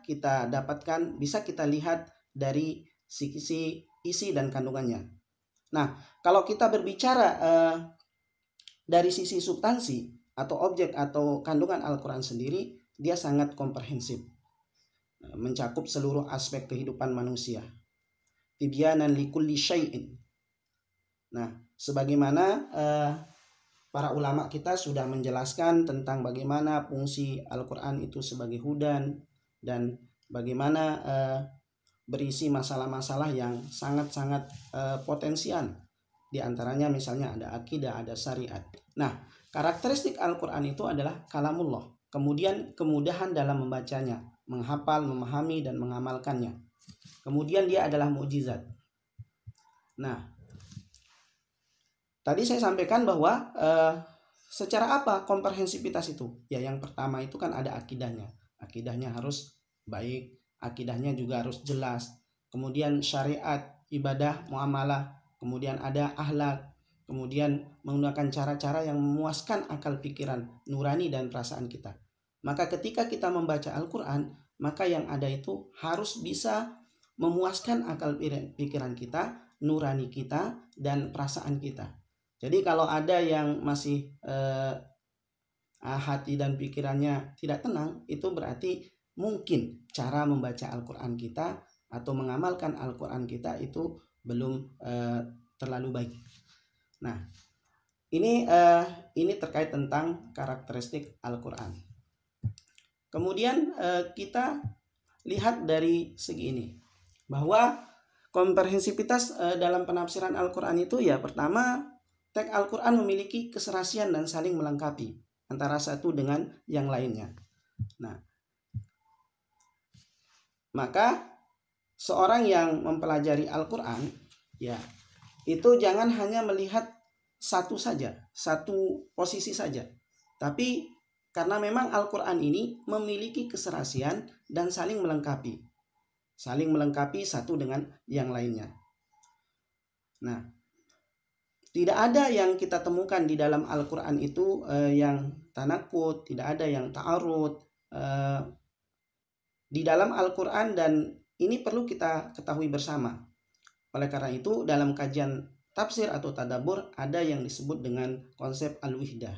kita dapatkan, bisa kita lihat dari sisi isi dan kandungannya. Nah, kalau kita berbicara dari sisi substansi atau objek atau kandungan Al-Quran sendiri, dia sangat komprehensif, mencakup seluruh aspek kehidupan manusia. Tibyanan likulli syai'in. Nah, sebagaimana para ulama kita sudah menjelaskan tentang bagaimana fungsi Al-Quran itu sebagai hudan dan bagaimana berisi masalah-masalah yang sangat-sangat potensial. Di antaranya misalnya ada akidah, ada syariat. Nah, karakteristik Al-Quran itu adalah kalamullah. Kemudian kemudahan dalam membacanya, menghafal, memahami, dan mengamalkannya. Kemudian dia adalah mukjizat. Nah, tadi saya sampaikan bahwa secara apa komprehensivitas itu? Ya, yang pertama itu kan ada akidahnya. Akidahnya harus baik, akidahnya juga harus jelas. Kemudian syariat, ibadah, muamalah, kemudian ada akhlak, kemudian menggunakan cara-cara yang memuaskan akal pikiran, nurani dan perasaan kita. Maka ketika kita membaca Al-Quran, maka yang ada itu harus bisa memuaskan akal pikiran kita, nurani kita, dan perasaan kita. Jadi kalau ada yang masih hati dan pikirannya tidak tenang, itu berarti mungkin cara membaca Al-Quran kita atau mengamalkan Al-Quran kita itu belum terlalu baik. Nah, ini terkait tentang karakteristik Al-Quran. Kemudian kita lihat dari segi ini, bahwa komprehensivitas dalam penafsiran Al-Quran itu ya pertama, teks Al-Quran memiliki keserasian dan saling melengkapi antara satu dengan yang lainnya. Nah, maka seorang yang mempelajari Al-Quran, ya, itu jangan hanya melihat satu posisi saja. Tapi karena memang Al-Quran ini memiliki keserasian dan saling melengkapi. Saling melengkapi satu dengan yang lainnya. Nah, tidak ada yang kita temukan di dalam Al-Quran itu yang tanakut, tidak ada yang ta'arud di dalam Al-Quran, dan ini perlu kita ketahui bersama. Oleh karena itu dalam kajian tafsir atau tadabbur ada yang disebut dengan konsep al-wihdah.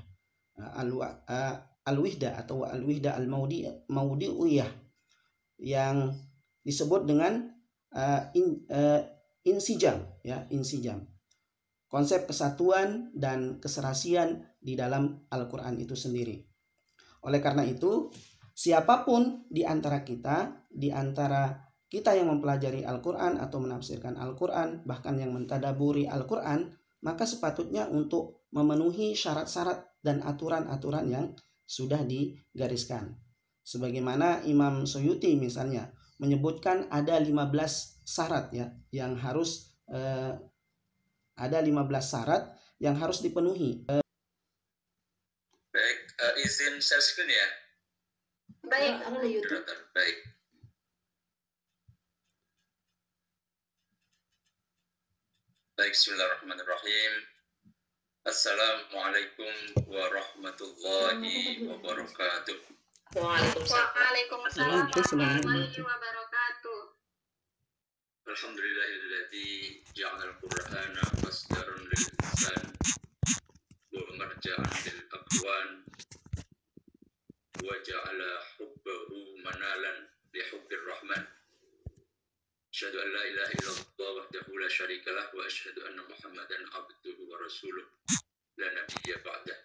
Al-wihdah atau al-wihdah al-maudi'uyah yang disebut dengan insijam, ya, insijam. Konsep kesatuan dan keserasian di dalam Al-Quran itu sendiri. Oleh karena itu, siapapun di antara kita yang mempelajari Al-Quran atau menafsirkan Al-Quran, bahkan yang mentadaburi Al-Quran, maka sepatutnya untuk memenuhi syarat-syarat dan aturan-aturan yang sudah digariskan. Sebagaimana Imam Suyuti misalnya menyebutkan ada 15 syarat, ya, yang harus ada 15 syarat yang harus dipenuhi. Baik, izin share screen ya. Baik, baik. Baik, bismillahirrahmanirrahim. Assalamualaikum warahmatullahi wabarakatuh. Waalaikumsalam warahmatullahi wabarakatuh. Alhamdulillahilladzi ja'ala al-Qur'ana masdaran lil insan wa marja'an lil aqwan wa ja'ala hubbahu manalan li hubbir rahman. Asyhadu an la ilaha illallah wahdahu la syarikalah wa asyhadu anna Muhammadan abduhu wa rasuluh la nabiyya ba'dah.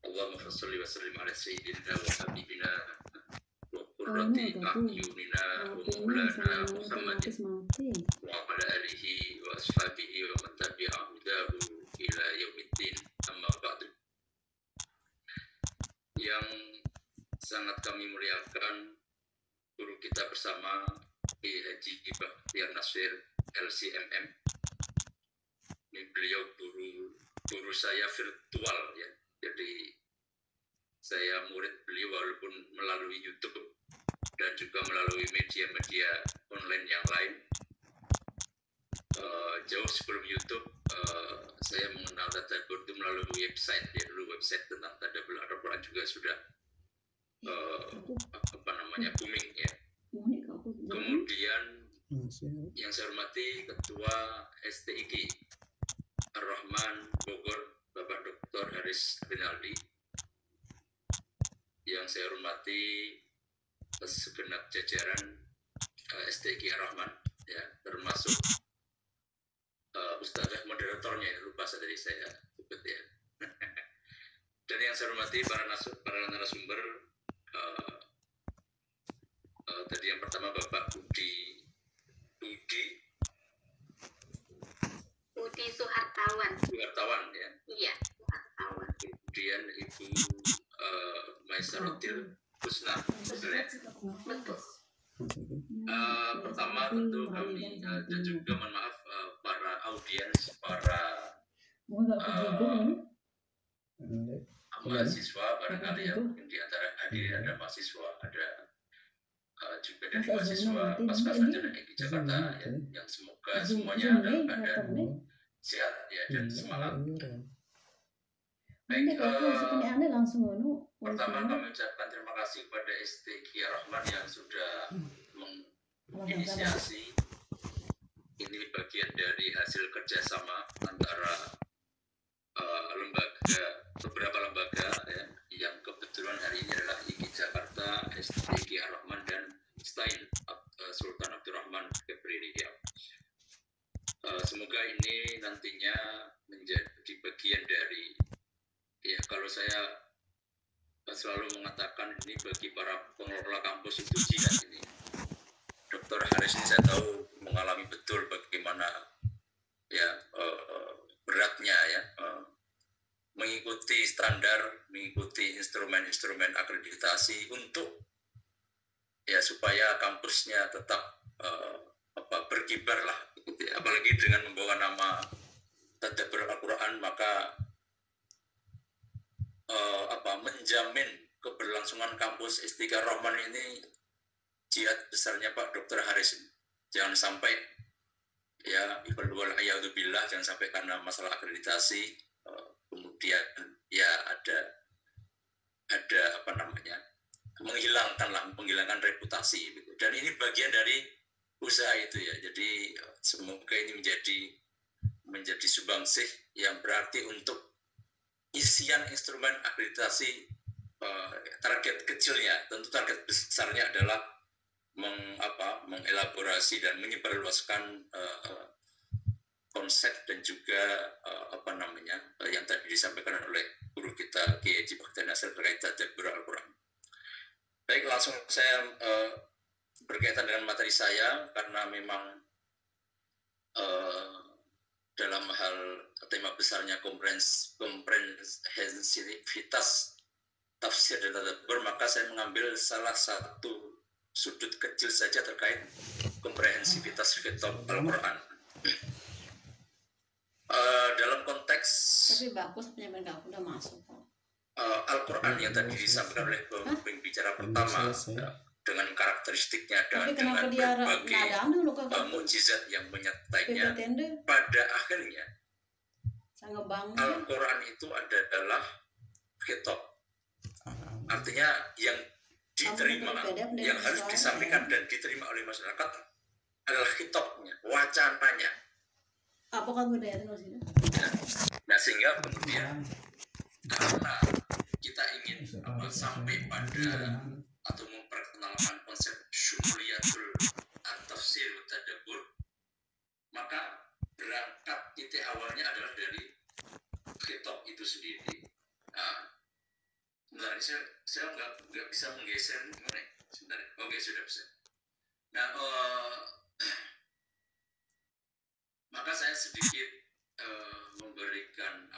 Allahumma shalli wa sallim ala sayyidina wa habibina wa qurrati a'yunina wa maulana Muhammadin wa ala alihi wa ashabihi wa man tabi'a hudahu ila yaumiddin, amma ba'du. Yang sangat kami muliakan guru kita bersama Kiai Haji Bakhtiar Nasir LCMM. Ini beliau guru saya virtual ya. Jadi saya murid beliau walaupun melalui YouTube dan juga melalui media-media online yang lain. Jauh sebelum YouTube saya mengenal Tadabbur itu melalui website ya, dulu website tentang Tadabbur Al-Quran juga sudah booming ya. Kemudian yang saya hormati Ketua STIQ Ar-Rahman Bogor, Bapak Dr. Haris Rinaldi. Yang saya hormati segenap jajaran STIQ Ar-Rahman, ya, termasuk Ustazah moderatornya, lupa tadi saya sebut ya. Dan yang saya hormati para narasumber. Tadi yang pertama Bapak Budi Suhartawan ya. Iya, Suhartawan. Kemudian Ibu Maisarotil Husna. Pertama tentu kami dan juga mohon maaf para audiens, para mahasiswa barangkali ya, mungkin di antara hadirin ada mahasiswa, ada juga dari mahasiswa pasca sarjana di Jakarta ya, yang semoga semuanya dalam keadaan sehat ya dan semangat. Baik, pertama kami ucapkan terima kasih kepada STIQ Ar-Rahman yang sudah menginisiasi ini, bagian dari hasil kerjasama antara beberapa lembaga ya, yang kebetulan hari ini adalah IKI Jakarta, STIQ Ar-Rahman dan Stain Sultan Abdurrahman Kebri Riau. Semoga ini nantinya menjadi bagian dari, ya, kalau saya selalu mengatakan ini bagi para pengelola kampus itu jihad ini. Dr. Haris ini saya tahu mengalami betul bagaimana ya beratnya ya mengikuti standar, mengikuti instrumen-instrumen akreditasi untuk ya supaya kampusnya tetap berkibar lah, gitu ya. Apalagi dengan membawa nama Tadabbur Al-Quran, maka menjamin keberlangsungan kampus STIQ Ar-Rahman ini jihad besarnya Pak Dr. Haris. Jangan sampai ya billah, jangan sampai karena masalah akreditasi kemudian ya ada menghilangkan reputasi gitu. Dan ini bagian dari usaha itu ya. Jadi semoga ini menjadi subangsih yang berarti untuk isian instrumen akreditasi. Target kecilnya, tentu target besarnya adalah mengelaborasi dan menyebarluaskan konsep dan juga yang tadi disampaikan oleh guru kita Kiai Haji Bakhtiar Nasir terkait Tadabbur Al-Quran. Baik, langsung saya berkaitan dengan materi saya, karena memang dalam hal tema besarnya komprehensivitas tafsir dan tadabbur, maka saya mengambil salah satu sudut kecil saja terkait komprehensivitas kitab Al-Quran. Dalam konteks Al-Quran yang tadi disampaikan oleh pembicara pertama, dengan karakteristiknya dan Tapi kenapa dengan dia berbagai nada anu lo kakak? mukjizat yang menyertainya, PPTND pada akhirnya sangat bang. Al-Quran itu adalah khitab, artinya yang diterima, yang harus disampaikan dan diterima oleh masyarakat adalah khitabnya, wacananya. Apa kan gue dari sini? Nah, sehingga kemudian karena kita ingin sampai pada atau memperkenalkan konsep syumuliyatul tafsir tadabbur, maka berangkat titik awalnya adalah dari khitab itu sendiri. Nah, sebentar, saya nggak bisa menggeser gimana? Sebentar, oke sudah bisa. Nah, maka saya sedikit memberikan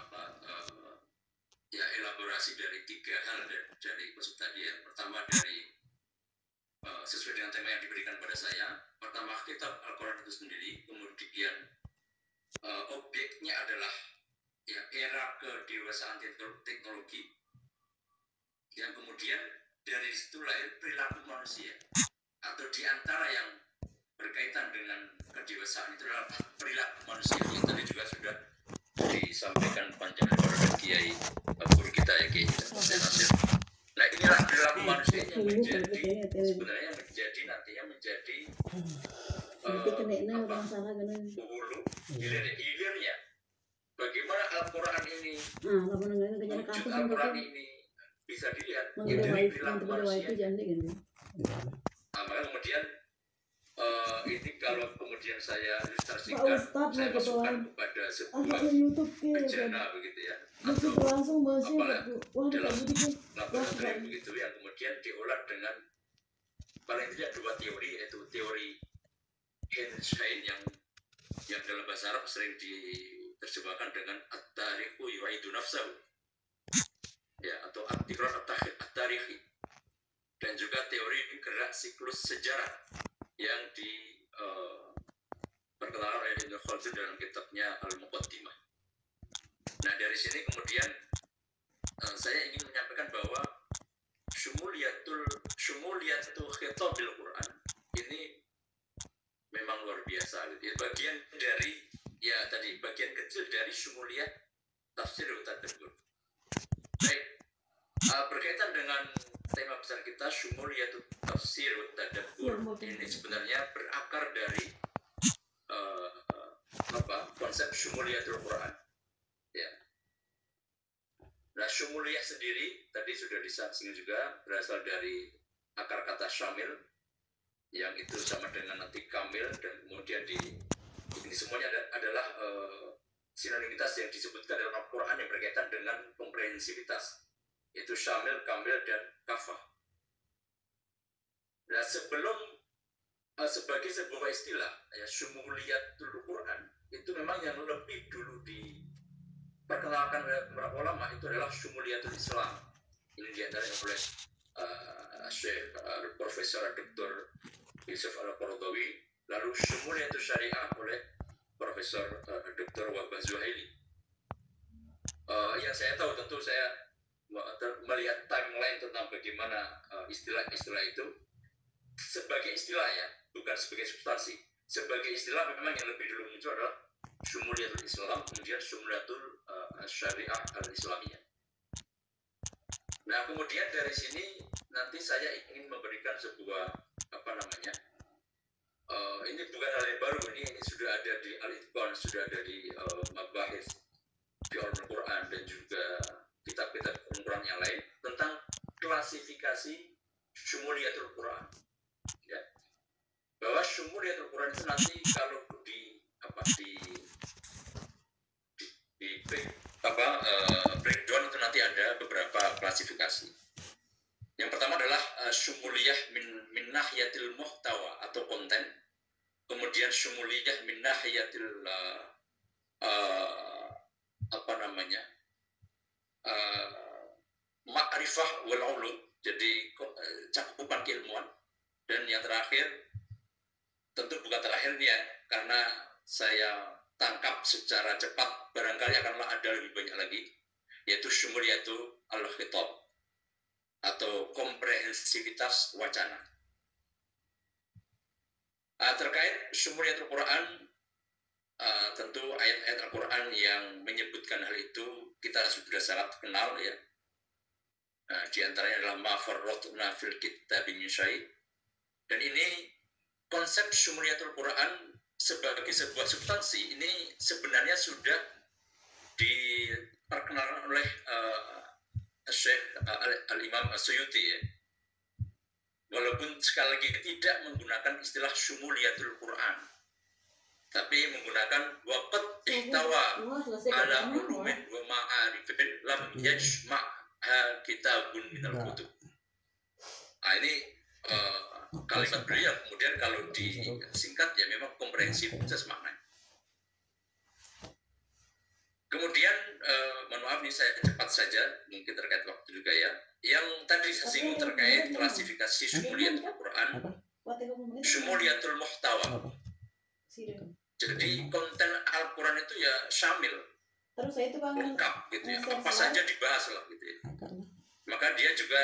ya elaborasi dari 3 hal dari konsep tadi ya. Pertama dari sesuai dengan tema yang diberikan pada saya. Pertama kitab Al-Quran itu sendiri, kemudian objeknya adalah ya era kedewasaan teknologi, yang kemudian dari situ lahir perilaku manusia, atau diantara yang berkaitan dengan kedewasaan itu adalah perilaku manusia yang tadi juga sudah disampaikan panjang oleh Kiai guru kita ya Kiai Nasir. Nah, inilah perilaku manusia yang menjadi sebenarnya nantinya menjadi hulu hilirnya. Bagaimana Al-Quran ini wujud Al-Quran ini bisa dilihat dari perilaku manusia. Maka kemudian ini kalau kemudian saya ilustrasikan, saya masukkan kepada sebuah bejana begitu ya, atau apalah dalam laboratorium begitu, yang kemudian diolah dengan paling tidak 2 teori, yaitu teori Einstein yang dalam bahasa Arab sering diterjemahkan dengan at-tarikhu yu'idu nafsahu ya, atau at-tikrar at-tarikhi, dan juga teori gerak siklus sejarah yang diperkenalkan oleh Ibnu Khaldun dalam kitabnya Al-Muqaddimah. Nah, dari sini kemudian saya ingin menyampaikan bahwa syumuliyatul khitabil Quran ini memang luar biasa. Jadi bagian dari bagian kecil dari syumuliyat tafsir tadabbur. Baik, berkaitan dengan tema besar kita syumuliyatul tafsir tadabbur, ini sebenarnya berakar dari konsep syumuliyatul Quran ya. Nah, syumuliyah sendiri tadi sudah disinggung juga, berasal dari akar kata syamil yang itu sama dengan nanti kamil, dan kemudian ini semuanya adalah sinonimitas yang disebutkan dalam Al-Quran yang berkaitan dengan komprehensivitas, yaitu syamil, kamil, dan kafah. Nah, sebagai sebuah istilah ya, syumuliyatul Quran itu memang yang lebih dulu diperkenalkan oleh para ulama itu adalah syumuliyatul Islam. Ini diantaranya oleh Syekh Profesor Dr. Yusuf Al-Qaradawi, lalu syumuliyatul syariah oleh Profesor Dr. Wahbah Zuhaili. Yang saya tahu, tentu saya melihat timeline tentang bagaimana istilah-istilah itu sebagai istilah ya, bukan sebagai substansi. Sebagai istilah memang yang lebih dulu muncul adalah syumuliyatul Islam, kemudian syumuliyatul syariah al-Islamiyah. Nah, kemudian dari sini nanti saya ingin memberikan sebuah ini bukan hal yang baru, ini sudah ada di Al-Itqan, sudah ada di Mabahis fi Al-Quran, dan juga kitab-kitab Al-Quran yang lain tentang klasifikasi syumuliyatul Quran ya. Bahwa syumuliyatul Quran itu nanti kalau breakdown itu nanti ada beberapa klasifikasi. Yang pertama adalah syumuliyah min nahiyatil muhtawa atau konten, kemudian syumuliyah min nahiyatil ma'rifah wal ulum, jadi cakupan keilmuan, dan yang terakhir tentu bukan terakhir nih ya, karena saya tangkap secara cepat, barangkali akan ada lebih banyak lagi, yaitu syumuliyatu al-khitab atau komprehensivitas wacana. Terkait syumuliyatul Quran, tentu ayat-ayat Al-Quran yang menyebutkan hal itu kita sudah sangat kenal ya. Di antaranya adalah ma farratna fil kitabi min syai'. Dan ini konsep syumuliyatul Quran sebagai sebuah substansi ini sebenarnya sudah diperkenalkan oleh Syekh Al-Imam As-Suyuti ya. Walaupun sekali lagi tidak menggunakan istilah syumuliyatul Quran, tapi menggunakan waqad ihtawa ala ulumin wa ma'arifin lam yajma'ha kitabun minal kutub. Ini kalimat beliau, kemudian kalau disingkat ya memang komprehensif jelas makna. Kemudian mohon maaf nih saya cepat saja mungkin terkait waktu juga ya. Yang tadi saya singgung terkait klasifikasi syumuliyatul Quran, syumuliyatul muhtawa. Jadi konten Al-Quran itu ya syamil, lengkap gitu ya, apa saja dibahas lah gitu ya. Maka dia juga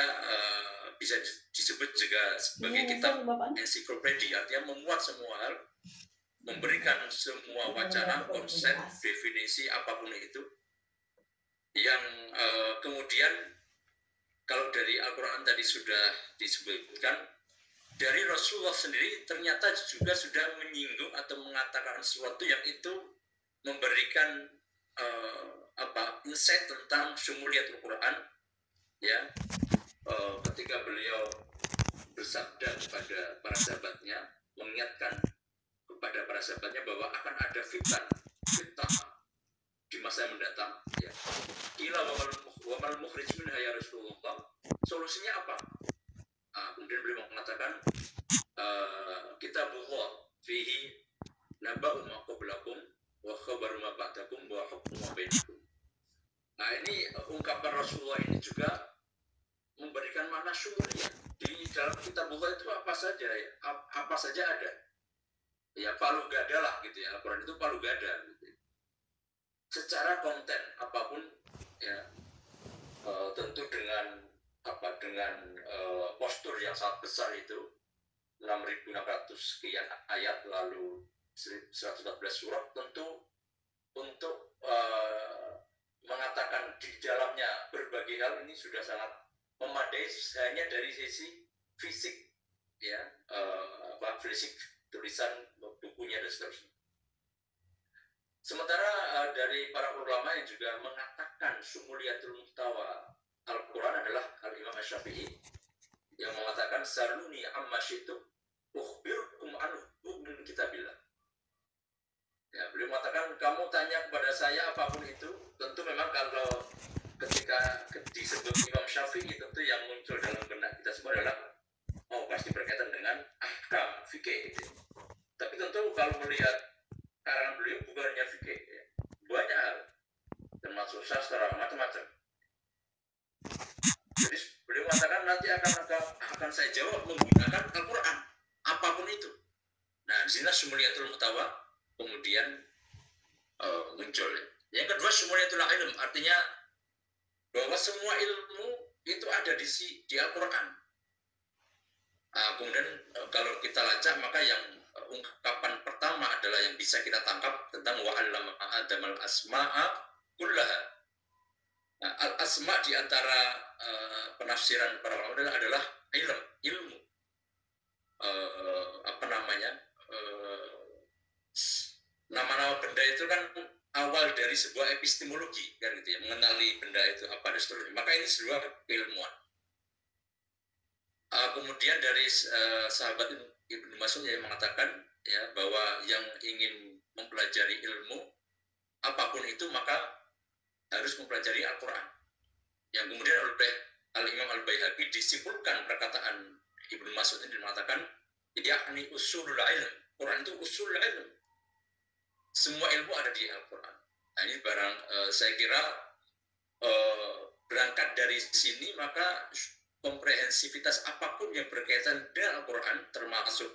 bisa disebut juga sebagai kitab ensiklopedia, artinya memuat semua hal, memberikan semua wacana, konsep, definisi apapun itu, yang kemudian kalau dari Al-Quran tadi sudah disebutkan, dari Rasulullah sendiri ternyata juga sudah menyinggung atau mengatakan sesuatu yang itu memberikan insight tentang syumuliyatul Quran ya. Ketika beliau bersabda kepada para sahabatnya, mengingatkan kepada para sahabatnya bahwa akan ada fitnah di masa yang mendatang ya. Qila wa mal mukhrij minha ya Rasulullah, solusinya apa? Kemudian beliau mengatakan kitabullah fihi naba'u ma qablakum wa khabaru ma ba'dakum wa hukmu ma bainakum. Nah, ini ungkapan Rasulullah ini juga memberikan makna syumuliyah. Di dalam kitabullah itu apa saja ya? Apa saja ada. Ya palu gada lah gitu ya. Al-Quran itu palu gada gitu. Secara konten apapun ya, tentu dengan postur yang sangat besar itu 6.600 sekian ayat lalu 114 surat, tentu untuk mengatakan di dalamnya berbagai hal ini sudah sangat memadai hanya dari sisi fisik ya, fisik tulisan bukunya dan seterusnya. Sementara dari para ulama yang juga mengatakan syumuliyatul muhtawa Al-Quran adalah Al-Imam Asy-Syafi'i yang mengatakan saluni amma syi'tum ukhbirukum anhu min kitabillah. Ya, beliau mengatakan kamu tanya kepada saya apapun itu, tentu memang kalau ketika disebut Imam Syafi'i tentu yang muncul dalam benak kita semua adalah pasti berkaitan dengan ahkam fikih gitu. Tapi tentu kalau melihat karangan beliau bukan hanya fikih ya, banyak hal termasuk sastra macam-macam. Jadi beliau mengatakan nanti akan saya jawab menggunakan Al-Quran apapun itu. Nah, di sini syumuliyatul muhtawa kemudian muncul. Yang kedua syumuliyatul ilm, artinya bahwa semua ilmu itu ada di Al-Quran. Kemudian kalau kita lacak maka yang ungkapan pertama adalah yang bisa kita tangkap tentang wa'allama Adamal asma'a kullaha. Nah, al-asma di antara penafsiran para ulama adalah ilmu. Nama-nama benda itu kan awal dari sebuah epistemologi kan gitu ya, mengenali benda itu apa dan seterusnya. Maka ini sebuah keilmuan. Kemudian dari sahabat Ibnu Mas'ud yang mengatakan ya bahwa yang ingin mempelajari ilmu apapun itu maka harus mempelajari Al-Quran. Yang kemudian oleh Al-Imam Al-Baihaqi disimpulkan perkataan Ibnu Mas'ud ini mengatakan yakni usulul ilm. Quran itu usul ilm. Semua ilmu ada di Al-Quran. Nah, ini barang saya kira berangkat dari sini maka komprehensivitas apapun yang berkaitan dengan Al-Quran termasuk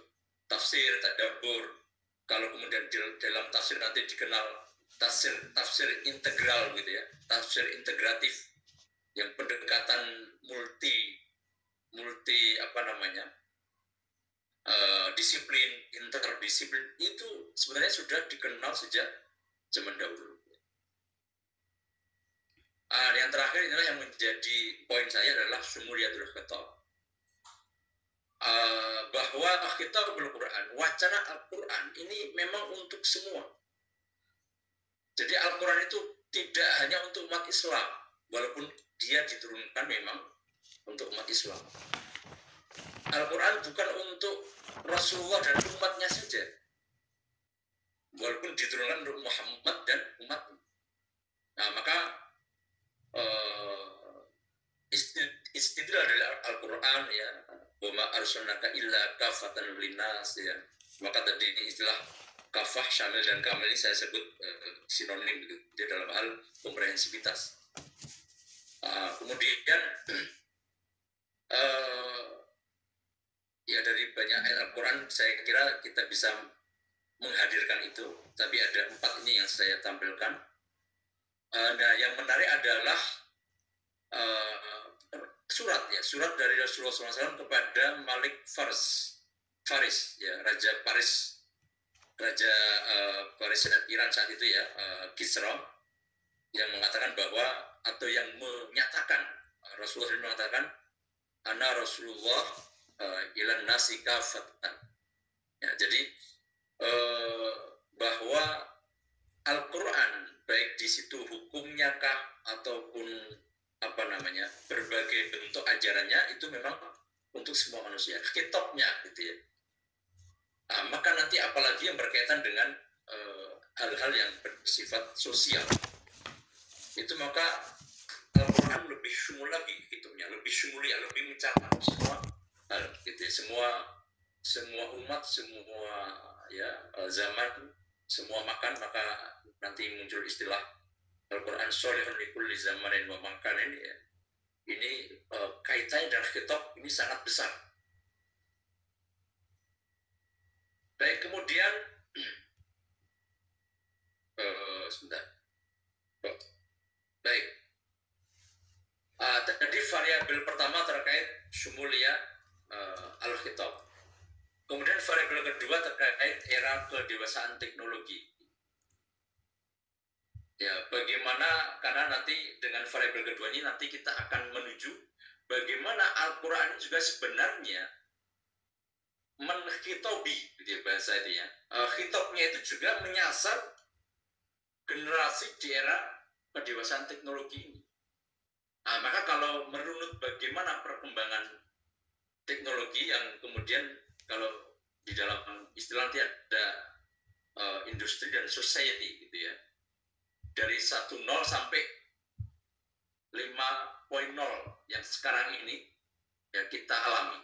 tafsir, tadabbur. Kalau kemudian dalam tafsir nanti dikenal tafsir integral gitu ya, tafsir integratif yang pendekatan multi disiplin, interdisiplin itu sebenarnya sudah dikenal sejak zaman dahulu. Yang terakhir inilah yang menjadi poin saya adalah syumuliyatul khitab. Bahwa khitabul Quran, wacana Al-Quran ini memang untuk semua. Jadi Al-Quran itu tidak hanya untuk umat Islam, walaupun dia diturunkan memang untuk umat Islam. Al-Quran bukan untuk Rasulullah dan umatnya saja, walaupun diturunkan untuk Muhammad dan umatnya. Nah, maka istidlal dari Al-Quran ya, wa ma arsalnaka illa kafatan linnas ya. Maka tadi istilah kafah, syamil dan kamil ini saya sebut sinonim gitu, dalam hal komprehensivitas. Kemudian ya dari banyak ayat Al-Quran saya kira kita bisa menghadirkan itu, tapi ada 4 ini yang saya tampilkan. Nah, yang menarik adalah surat dari Rasulullah SAW kepada Malik Faris ya, Raja Paris Iran saat itu ya, Kisra, yang mengatakan bahwa atau yang menyatakan, Rasulullah SAW mengatakan ana Rasulullah ilan nasi kafatan ya, jadi bahwa Al-Quran baik di situ hukumnya kah ataupun berbagai bentuk ajarannya itu memang untuk semua manusia, kitabnya gitu ya. Maka nanti apalagi yang berkaitan dengan hal-hal yang bersifat sosial itu, maka Al-Quran lebih syumul lagi hitungnya, lebih syumulia, lebih mencakup semua hal gitu ya, semua umat, semua ya zaman, semua makan. Maka nanti muncul istilah Al-Quran sholihun likulli zamanin wa makanin ya. Ini kaitannya dengan kitab ini sangat besar. Baik, kemudian sebentar. Baik. Tadi variabel pertama terkait syumulia al-khitab. Kemudian variabel kedua terkait era kedewasaan teknologi. Ya, bagaimana, karena nanti dengan variabel kedua ini nanti kita akan menuju bagaimana Al-Quran juga sebenarnya menkhitobi, gitu ya, bahasa itu ya. Khitabnya itu juga menyasar generasi di era kedewasaan teknologi ini. Nah, maka kalau merunut bagaimana perkembangan teknologi yang kemudian kalau di dalam istilah nanti ada industri dan society gitu ya, dari 1.0 sampai 5.0 yang sekarang ini ya kita alami.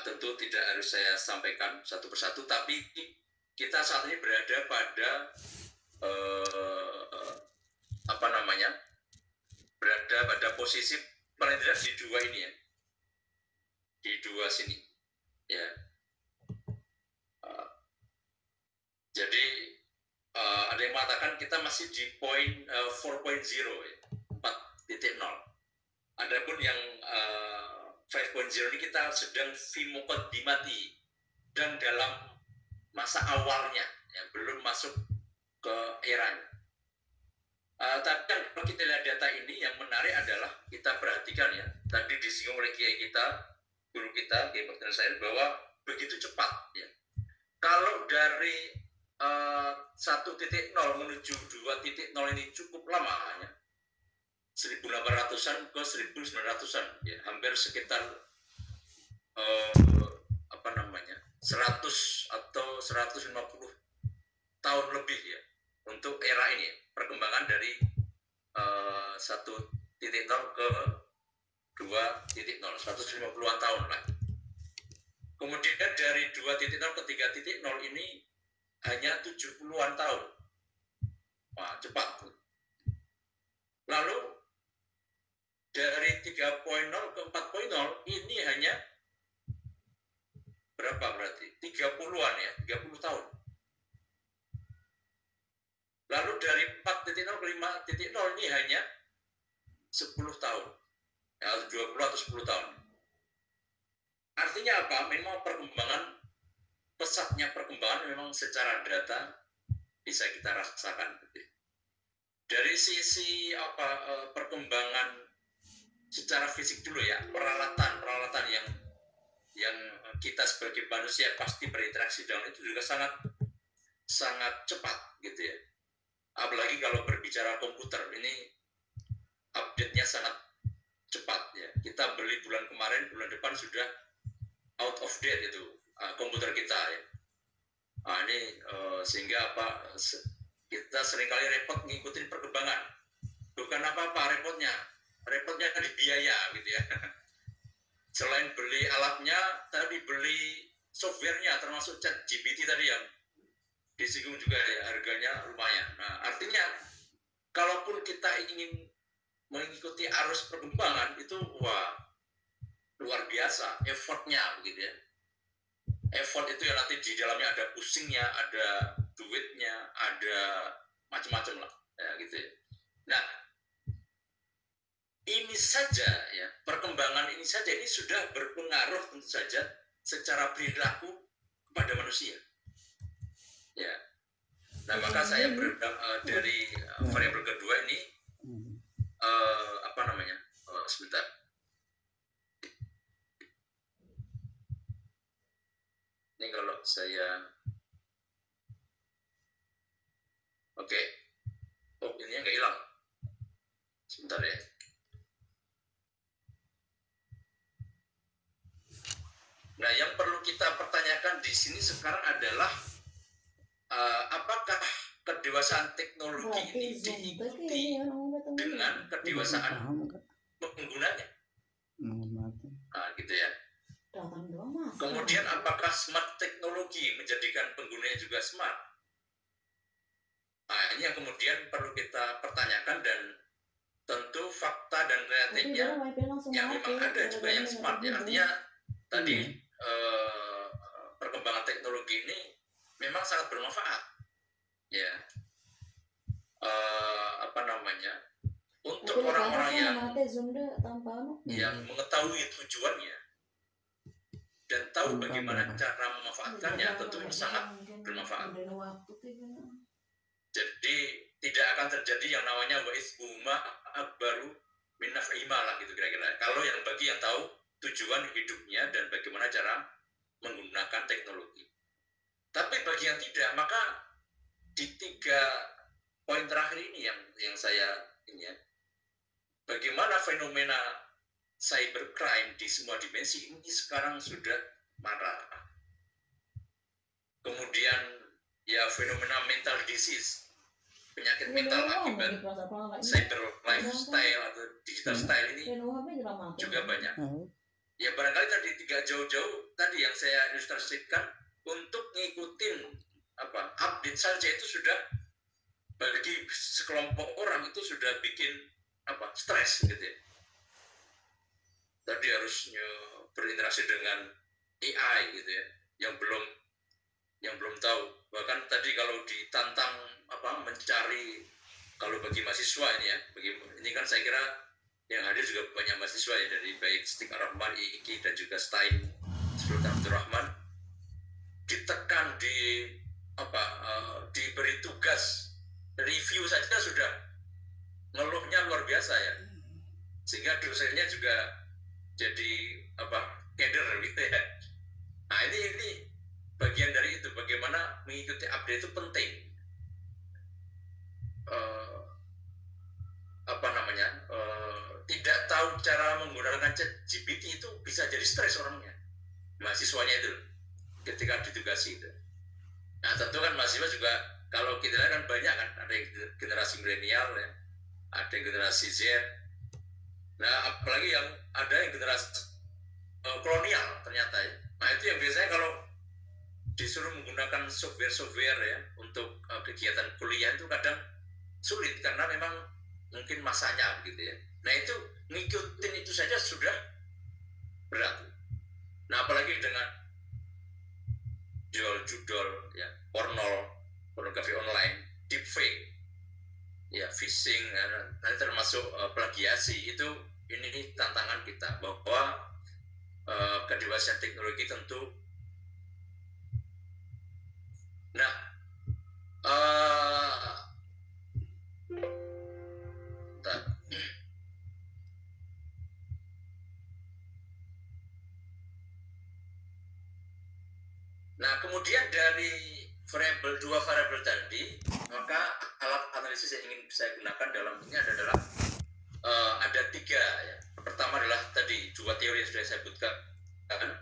Tentu tidak harus saya sampaikan satu persatu, tapi kita saat ini berada pada berada pada posisi paling tidak di dua ini ya, di dua sini ya. Jadi ada yang mengatakan kita masih di poin 4.0 ya, 4.0. Adapun yang 5.0 ini kita sedang fi muqaddimati dan dalam masa awalnya ya, belum masuk ke eranya. Tapi kalau kita lihat data ini, yang menarik adalah kita perhatikan ya, tadi disinggung oleh kiai kita, guru kita, Kiai Baktiar Nasir, bahwa begitu cepat ya. Kalau dari 1.0 menuju 2.0 ini cukup lama, hanya 1800-an ke 1900-an ya, hampir sekitar 100 atau 150 tahun lebih ya untuk era ini, perkembangan dari 1.0 ke 2.0, 150-an tahun lah. Kemudian dari 2.0 ke 3.0 ini hanya 70-an tahun. Wah, cepat. Lalu dari 3.0 ke 4.0 ini hanya berapa berarti? 30-an ya, 30 tahun. Lalu dari 4.0 ke 5.0 ini hanya 10 tahun. Ya, 20 atau 10 tahun. artinya apa? Memang pesatnya perkembangan memang secara data bisa kita rasakan. Dari sisi perkembangan secara fisik dulu ya, peralatan yang kita sebagai manusia pasti berinteraksi dengan itu juga sangat cepat gitu ya. Apalagi kalau berbicara komputer, ini update-nya sangat cepat ya. Kita beli bulan kemarin, bulan depan sudah out of date itu komputer kita ya. Ini sehingga kita seringkali repot ngikutin perkembangan. Bukan apa-apa repotnya di biaya gitu ya. Selain beli alatnya, tapi beli softwarenya, termasuk ChatGPT tadi yang disinggung juga ya, harganya lumayan. Nah, artinya kalaupun kita ingin mengikuti arus perkembangan itu luar biasa effortnya begitu ya. Effort itu ya nanti di dalamnya ada pusingnya, ada duitnya, ada macam-macam lah ya gitu ya. Nah, ini saja ya, perkembangan ini saja ini sudah berpengaruh tentu saja secara perilaku kepada manusia. Ya. Nah, maka saya dari variabel kedua ini sebentar. Ini kalau saya oke. Oh, ini nggak hilang. Sebentar ya. Nah, yang perlu kita pertanyakan di sini sekarang adalah apakah kedewasaan teknologi ini diikuti dengan kedewasaan penggunanya? Nah, gitu ya. Kemudian apakah smart teknologi menjadikan penggunanya juga smart? Nah, ini yang kemudian perlu kita pertanyakan, dan tentu fakta dan realitinya yang memang ada juga yang smart ya. Artinya tadi perkembangan teknologi ini memang sangat bermanfaat ya, untuk orang-orang yang mengetahui tujuannya dan tahu bagaimana cara memanfaatkannya, tentu ini sangat bermanfaat. Jadi tidak akan terjadi yang namanya wa'ithbuma akbaru min naf'ihima lah gitu kira-kira. Kalau bagi yang tahu tujuan hidupnya dan bagaimana cara menggunakan teknologi. Tapi bagi yang tidak, maka di 3 poin terakhir ini yang saya ini ya, bagaimana fenomena cybercrime di semua dimensi ini sekarang sudah marak. Kemudian ya fenomena mental disease, penyakit mental akibat cyber lifestyle atau digital style ini juga banyak. Ya barangkali tadi 3 jauh-jauh tadi yang saya ilustrasikan, untuk ngikutin update saja itu sudah bagi sekelompok orang itu sudah bikin stres gitu ya. Tadi harusnya berinteraksi dengan AI gitu ya, yang belum tahu. Bahkan tadi kalau ditantang mencari, kalau bagi mahasiswa ini ya, ini kan saya kira yang hadir juga banyak mahasiswa ya, dari baik Stik Ar-Rahman, IIKI dan juga Stein Sultan Abdurrahman, ditekan diberi tugas review saja sudah ngeluhnya luar biasa ya, sehingga dosennya juga jadi keder gitu ya. Nah ini bagian dari itu, bagaimana mengikuti update itu penting. Tidak tahu cara menggunakan ChatGPT itu bisa jadi stres orangnya, mahasiswanya itu ketika ditugasi itu. Nah tentu kan mahasiswa juga kalau kita lihat kan banyak kan, ada yang generasi milenial ya, ada yang generasi Z. Nah apalagi yang ada yang generasi kolonial ternyata ya. Nah itu yang biasanya kalau disuruh menggunakan software ya untuk kegiatan kuliah itu kadang sulit karena memang mungkin masanya begitu ya. Nah itu ngikutin itu saja sudah berat. Nah apalagi dengan jual judul ya, pornografi online, deepfake, ya phishing, nanti termasuk plagiasi, itu ini tantangan kita bahwa kedewasaan teknologi tentu. Nah, nah kemudian dari dua variabel tadi, maka alat analisis yang ingin saya gunakan dalam ini adalah ada tiga ya. Pertama adalah tadi dua teori yang sudah saya sebutkan.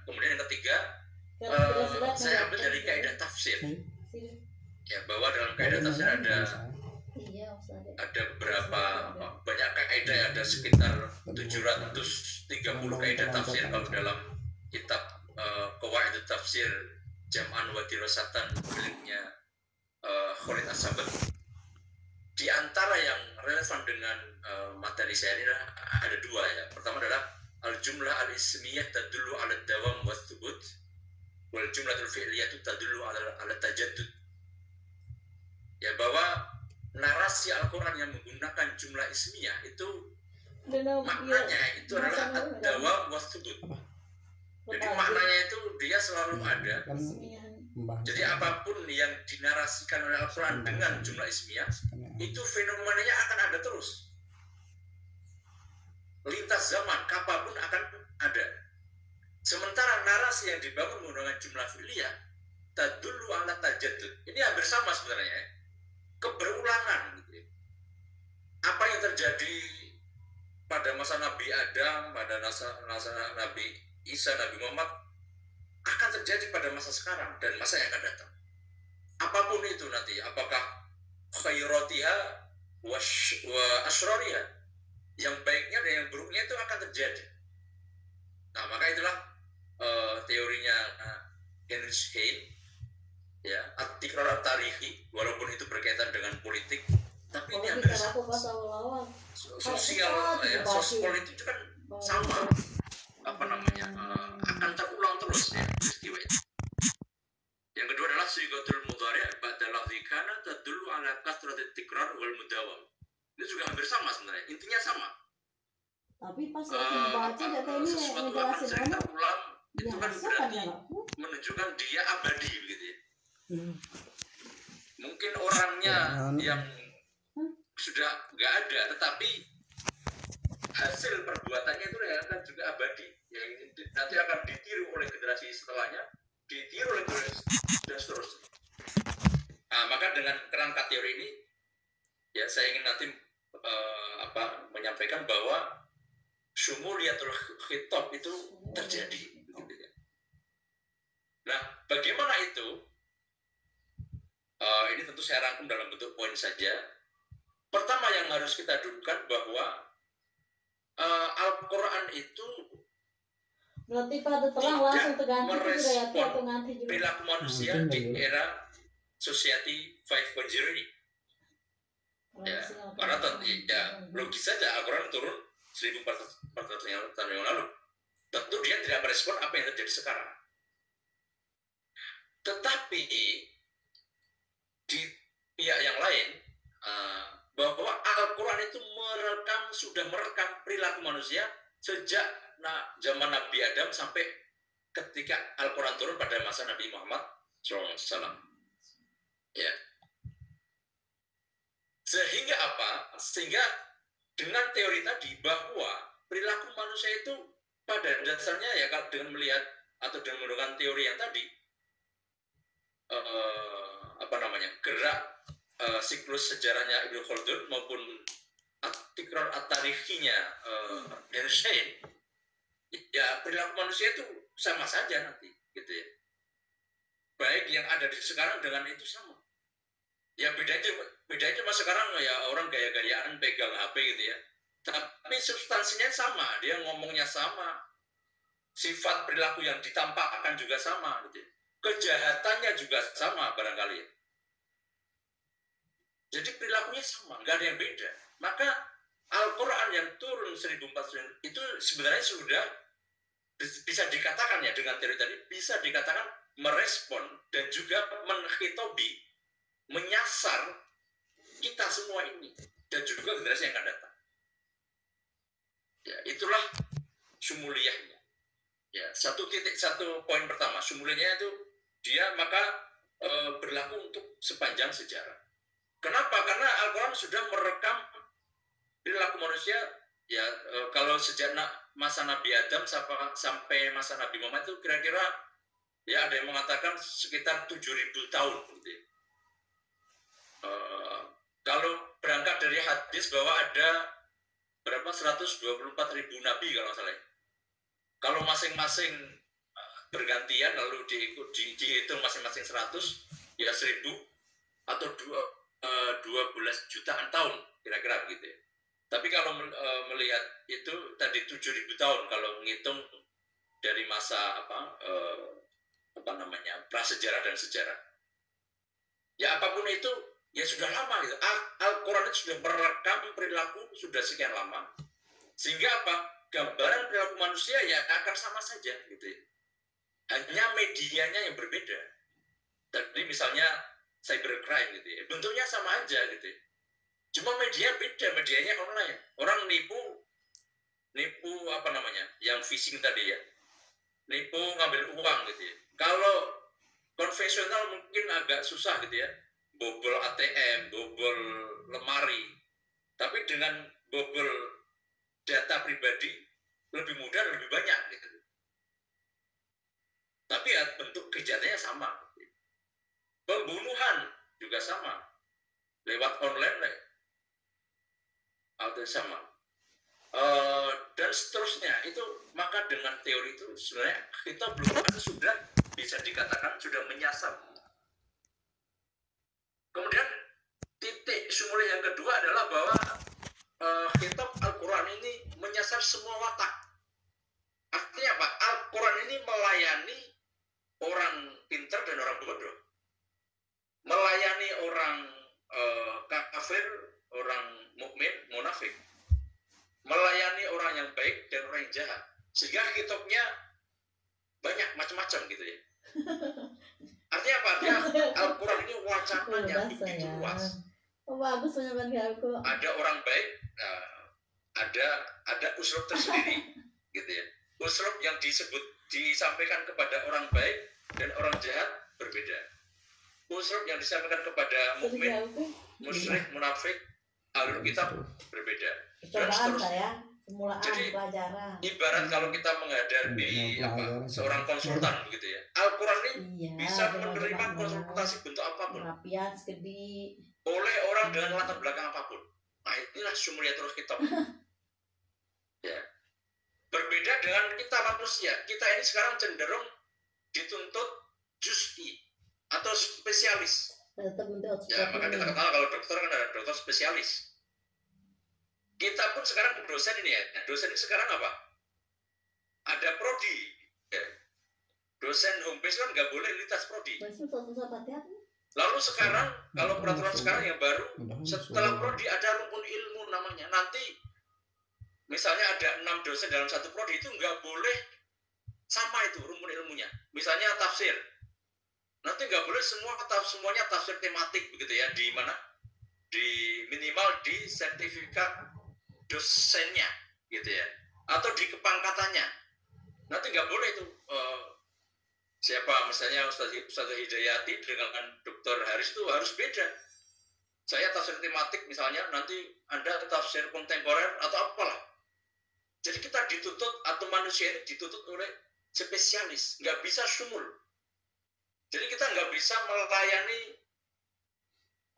Kemudian yang ketiga saya ambil dari kaidah tafsir. Ya, bahwa dalam kaidah tafsir ada beberapa banyak kaidah, ada sekitar 730 kaidah tafsir kalau dalam kitab Qawaid Tafsir Jam'an wa Dirasatan miliknya Khalid As-Sabat. Di antara yang relevan dengan materi saya ini ada dua ya. Pertama adalah al-jumlah al-ismiyah tadullu ala dawam wa thubut wal jumlatul fi'liyah tadullu ala tajaddud. Ya, bahwa narasi Al-Quran yang menggunakan jumlah ismiyah itu maknanya itu adalah ad-dawam wa thubut. Jadi maknanya itu dia selalu ada. Jadi apapun yang dinarasikan oleh Al-Quran dengan jumlah ismiyah itu fenomenanya akan ada terus. Lintas zaman, kapanpun akan ada. Sementara narasi yang dibangun menggunakan jumlah fi'liyah tadullu ala tajaddud. Ini hampir sama sebenarnya ya. Keberulangan gitu ya. Apa yang terjadi pada masa Nabi Adam, pada masa Nabi Isa, Nabi Muhammad akan terjadi pada masa sekarang dan masa yang akan datang. Apapun itu nanti, apakah khairatiha wa asrariha, yang baiknya dan yang buruknya itu akan terjadi. Nah, maka itulah teorinya Heinrich Heine, ya, at-tikrar at-tarihi, walaupun itu berkaitan dengan politik, tapi ini hampir sosial, ya, sospolitik itu kan sama, akan terulang terus ya peristiwa itu. Yang kedua adalah sigatul mudhari' ba'da lafzi kana tadullu ala kathratit tikrar wal mudawam. Ini juga hampir sama sebenarnya, intinya sama. Tapi pas aku baca data ini yang ngejelasin sering terulang itu kan berarti menunjukkan dia abadi begitu ya. Mungkin orangnya yang sudah nggak ada, tetapi hasil perbuatannya itu akan juga abadi, yang nanti akan ditiru oleh generasi setelahnya, ditiru oleh generasi dan seterusnya. Nah, maka dengan kerangka teori ini, ya saya ingin nanti menyampaikan bahwa syumuliyatul khitab itu terjadi. Gitu ya. Nah, bagaimana itu? Ini tentu saya rangkum dalam bentuk poin saja. Pertama yang harus kita dudukkan bahwa Al-Quran itu berarti pada terang langsung terganti merespon perilaku manusia di era Society 5.0 ini. Ya, karena ya, logis saja Al-Quran turun 1400 tahun yang lalu. Tentu dia tidak merespon apa yang terjadi sekarang. Tetapi di pihak yang lain, bahwa Al-Quran itu sudah merekam perilaku manusia sejak zaman Nabi Adam sampai ketika Al-Quran turun pada masa Nabi Muhammad SAW. Ya. Sehingga apa? Sehingga dengan teori tadi bahwa perilaku manusia itu pada dasarnya ya, dengan melihat atau dengan menggunakan teori yang tadi, gerak siklus sejarahnya Ibnu Khaldun maupun tikrar at-tarihinya Heinrich Heine, ya perilaku manusia itu sama saja nanti, gitu ya. Baik yang ada di sekarang dengan itu sama. Ya bedanya cuma sekarang ya orang gaya-gayaan pegang HP gitu ya. Tapi substansinya sama, dia ngomongnya sama, sifat perilaku yang ditampakkan juga sama, gitu ya. Kejahatannya juga sama barangkali ya. Jadi perilakunya sama, nggak ada yang beda. Maka Al-Quran yang turun 1400 itu sebenarnya sudah bisa dikatakan ya, dengan teori tadi bisa dikatakan merespon dan juga menkhitobi, menyasar kita semua ini dan juga generasi yang akan datang. Ya, itulah syumuliyahnya. Ya, satu poin pertama, sumulnya itu dia maka berlaku untuk sepanjang sejarah. Kenapa? Karena Al-Quran sudah merekam perilaku manusia ya kalau sejak masa Nabi Adam sampai masa Nabi Muhammad itu kira-kira ya ada yang mengatakan sekitar 7.000 tahun. Gitu ya. Kalau berangkat dari hadis bahwa ada berapa 124.000 nabi kalau nggak salah. Kalau masing-masing bergantian lalu dihitung masing-masing 100 ya 1.000 atau 12 jutaan tahun kira-kira begitu ya. Tapi kalau melihat itu tadi 7.000 tahun kalau menghitung dari masa prasejarah dan sejarah. Ya apapun itu ya sudah lama gitu. Al-Quran itu sudah merekam perilaku sudah sekian lama. Sehingga apa? Gambaran perilaku manusia ya akan sama saja gitu ya. Hanya medianya yang berbeda. Tadi misalnya cybercrime gitu ya. Bentuknya sama aja gitu ya. Cuma media beda, medianya online. Orang nipu yang phishing tadi ya. Nipu ngambil uang gitu ya. Kalau konvensional mungkin agak susah gitu ya. Bobol ATM, bobol lemari. Tapi dengan bobol data pribadi lebih mudah, lebih banyak gitu. Tapi ya bentuk kejahatannya sama. Pembunuhan juga sama. Lewat online atau sama. Dan seterusnya itu maka dengan teori itu sebenarnya kita belum sudah bisa dikatakan sudah menyasar. Kemudian titik sumber yang kedua adalah bahwa kitab Al-Quran ini menyasar semua watak. Artinya apa? Al-Quran ini melayani orang pintar dan orang bodoh. Melayani orang kafir, orang mukmin, munafik. Melayani orang yang baik dan orang yang jahat. Sehingga kitabnya banyak macam-macam gitu ya. Artinya apa? Al-Quran ini wacananya begitu luas. Bagus menyampaikan Al-Quran. Ada orang baik, ada uslub tersendiri, gitu ya. Uslub yang disampaikan kepada orang baik dan orang jahat berbeda. Uslub yang disampaikan kepada mukmin, musyrik, munafik, ahlul kitab berbeda. Dan seterusnya. Jadi ibarat kalau kita menghadapi seorang konsultan begitu ya, Al-Quran ini bisa menerima konsultasi bentuk apapun oleh orang dengan latar belakang apapun. Nah inilah sumuriyatul kitab. Ya. Berbeda dengan kita manusia, kita ini sekarang cenderung dituntut juz'i atau spesialis. Ya maka kita ketahui kalau dokter kan ada dokter spesialis. Kita pun sekarang dosen ini ya, dosen ini sekarang apa? Ada prodi. Ya. Dosen home base kan nggak boleh lintas prodi. Lalu sekarang, kalau peraturan sekarang yang baru, setelah prodi ada rumpun ilmu namanya. Nanti, misalnya ada 6 dosen dalam satu prodi, itu nggak boleh sama itu rumpun ilmunya. Misalnya tafsir. Nanti nggak boleh semuanya tafsir tematik begitu ya, di mana? Di minimal di sertifikat dosennya gitu ya, atau di kepangkatannya. Nanti nggak boleh itu siapa misalnya Ustaz Hidayati dengan Dr. Haris itu harus beda. Saya tafsir tematik misalnya, nanti Anda tafsir kontemporer atau apalah. Jadi kita dituntut atau manusia ini dituntut oleh spesialis, nggak bisa sumul. Jadi kita nggak bisa melayani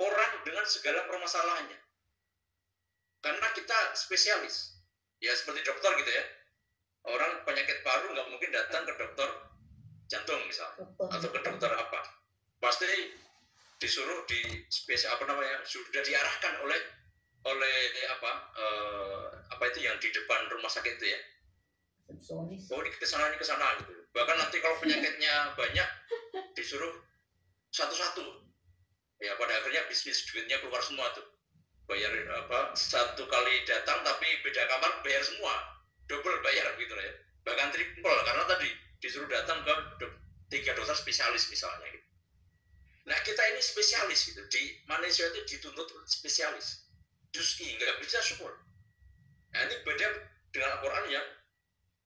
orang dengan segala permasalahannya. Karena kita spesialis. Ya seperti dokter gitu ya. Orang penyakit paru nggak mungkin datang ke dokter jantung misalnya. Atau ke dokter apa. Pasti disuruh sudah diarahkan oleh apa itu yang di depan rumah sakit itu ya. Oh, ke sana gitu. Bahkan nanti kalau penyakitnya banyak disuruh satu-satu. Ya pada akhirnya bisnis duitnya keluar semua tuh. Bayar satu kali datang tapi beda kamar bayar semua, double bayar gitu ya, bahkan triple karena tadi disuruh datang ke 3 dokter spesialis misalnya gitu. Nah kita ini spesialis gitu, di manusia itu dituntut spesialis, juz'i nggak bisa syukur. Nah ini beda dengan Al-Quran yang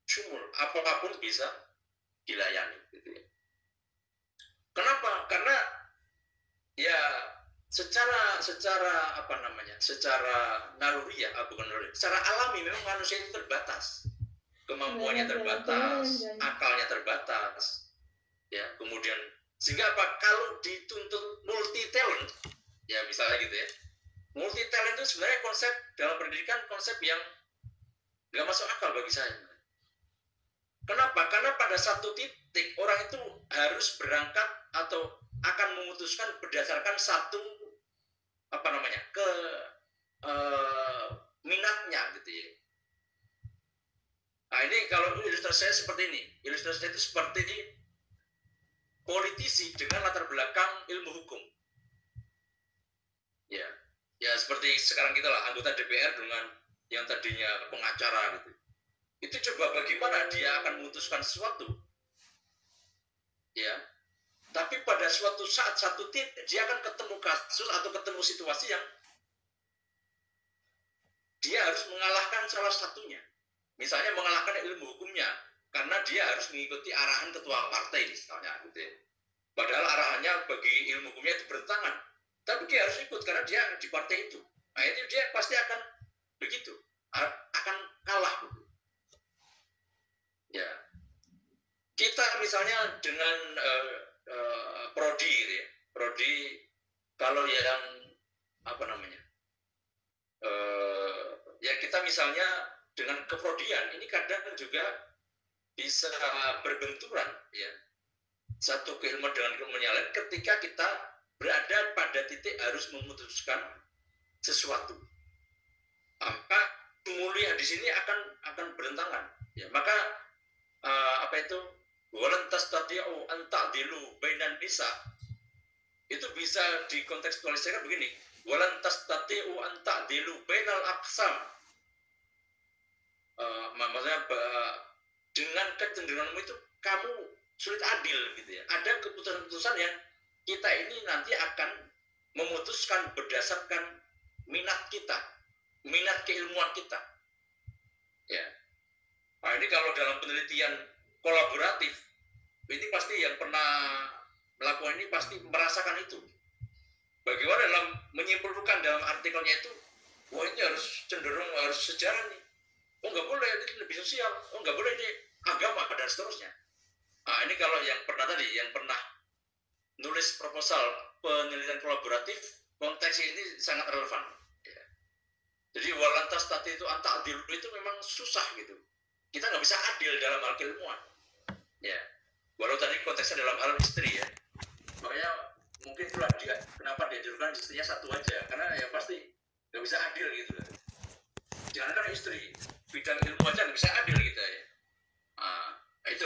sumul, apapun bisa dilayani gitu ya. Kenapa? Karena ya secara apa namanya, secara naluri ya, bukan naluri, secara alami memang manusia itu terbatas, kemampuannya terbatas, akalnya terbatas, ya. Kemudian sehingga apa, kalau dituntut multi talent, ya misalnya gitu ya, multi talent itu sebenarnya konsep dalam pendidikan, konsep yang nggak masuk akal bagi saya. Kenapa? Karena pada satu titik orang itu harus berangkat atau akan memutuskan berdasarkan satu apa namanya, minatnya gitu ya. Nah ini kalau ilustrasi saya seperti ini, ilustrasi saya itu seperti ini, politisi dengan latar belakang ilmu hukum. Ya, ya seperti sekarang kita lah, anggota DPR dengan yang tadinya pengacara gitu. Itu coba bagaimana dia akan memutuskan sesuatu, ya. Tapi pada suatu saat, satu titik, dia akan ketemu kasus atau ketemu situasi yang dia harus mengalahkan salah satunya. Misalnya mengalahkan ilmu hukumnya, karena dia harus mengikuti arahan ketua partai misalnya gitu ya. Padahal arahannya bagi ilmu hukumnya itu bertentangan, tapi dia harus ikut karena dia di partai itu. Nah itu dia pasti akan begitu, akan kalah gitu. Ya, kita misalnya dengan prodi gitu ya, prodi kalau yang apa namanya, ya kita misalnya dengan keprodian ini kadang juga bisa berbenturan ya, satu keilmuan dengan keilmuan yang lain ketika kita berada pada titik harus memutuskan sesuatu, maka mulia di sini akan bertentangan ya. Maka apa itu, walan tastati'u an ta'dilu bainan nisa, itu bisa dikontekstualisasikan begini, walan tastati'u an ta'dilu bainal aqsam, maksudnya dengan kecenderunganmu itu kamu sulit adil gitu ya. Ada keputusan-keputusan yang kita ini nanti akan memutuskan berdasarkan minat kita, minat keilmuan kita ya. Nah ini kalau dalam penelitian kolaboratif, ini pasti yang pernah melakukan ini pasti merasakan itu. Bagaimana dalam menyimpulkan dalam artikelnya itu, wah ini harus cenderung harus sejarah nih, oh nggak boleh ini lebih sosial, oh nggak boleh ini agama dan seterusnya. Nah ini kalau yang pernah tadi, yang pernah nulis proposal penelitian kolaboratif, konteks ini sangat relevan ya. Jadi walantas tadi itu antak adil itu memang susah gitu. Kita nggak bisa adil dalam hal keilmuan ya, walau tadi konteksnya dalam hal istri ya, makanya mungkin itulah dia kenapa dianjurkan istrinya satu aja, karena ya pasti nggak bisa adil gitu. Jangan kan istri, bidang ilmu aja nggak bisa adil gitu ya. Itu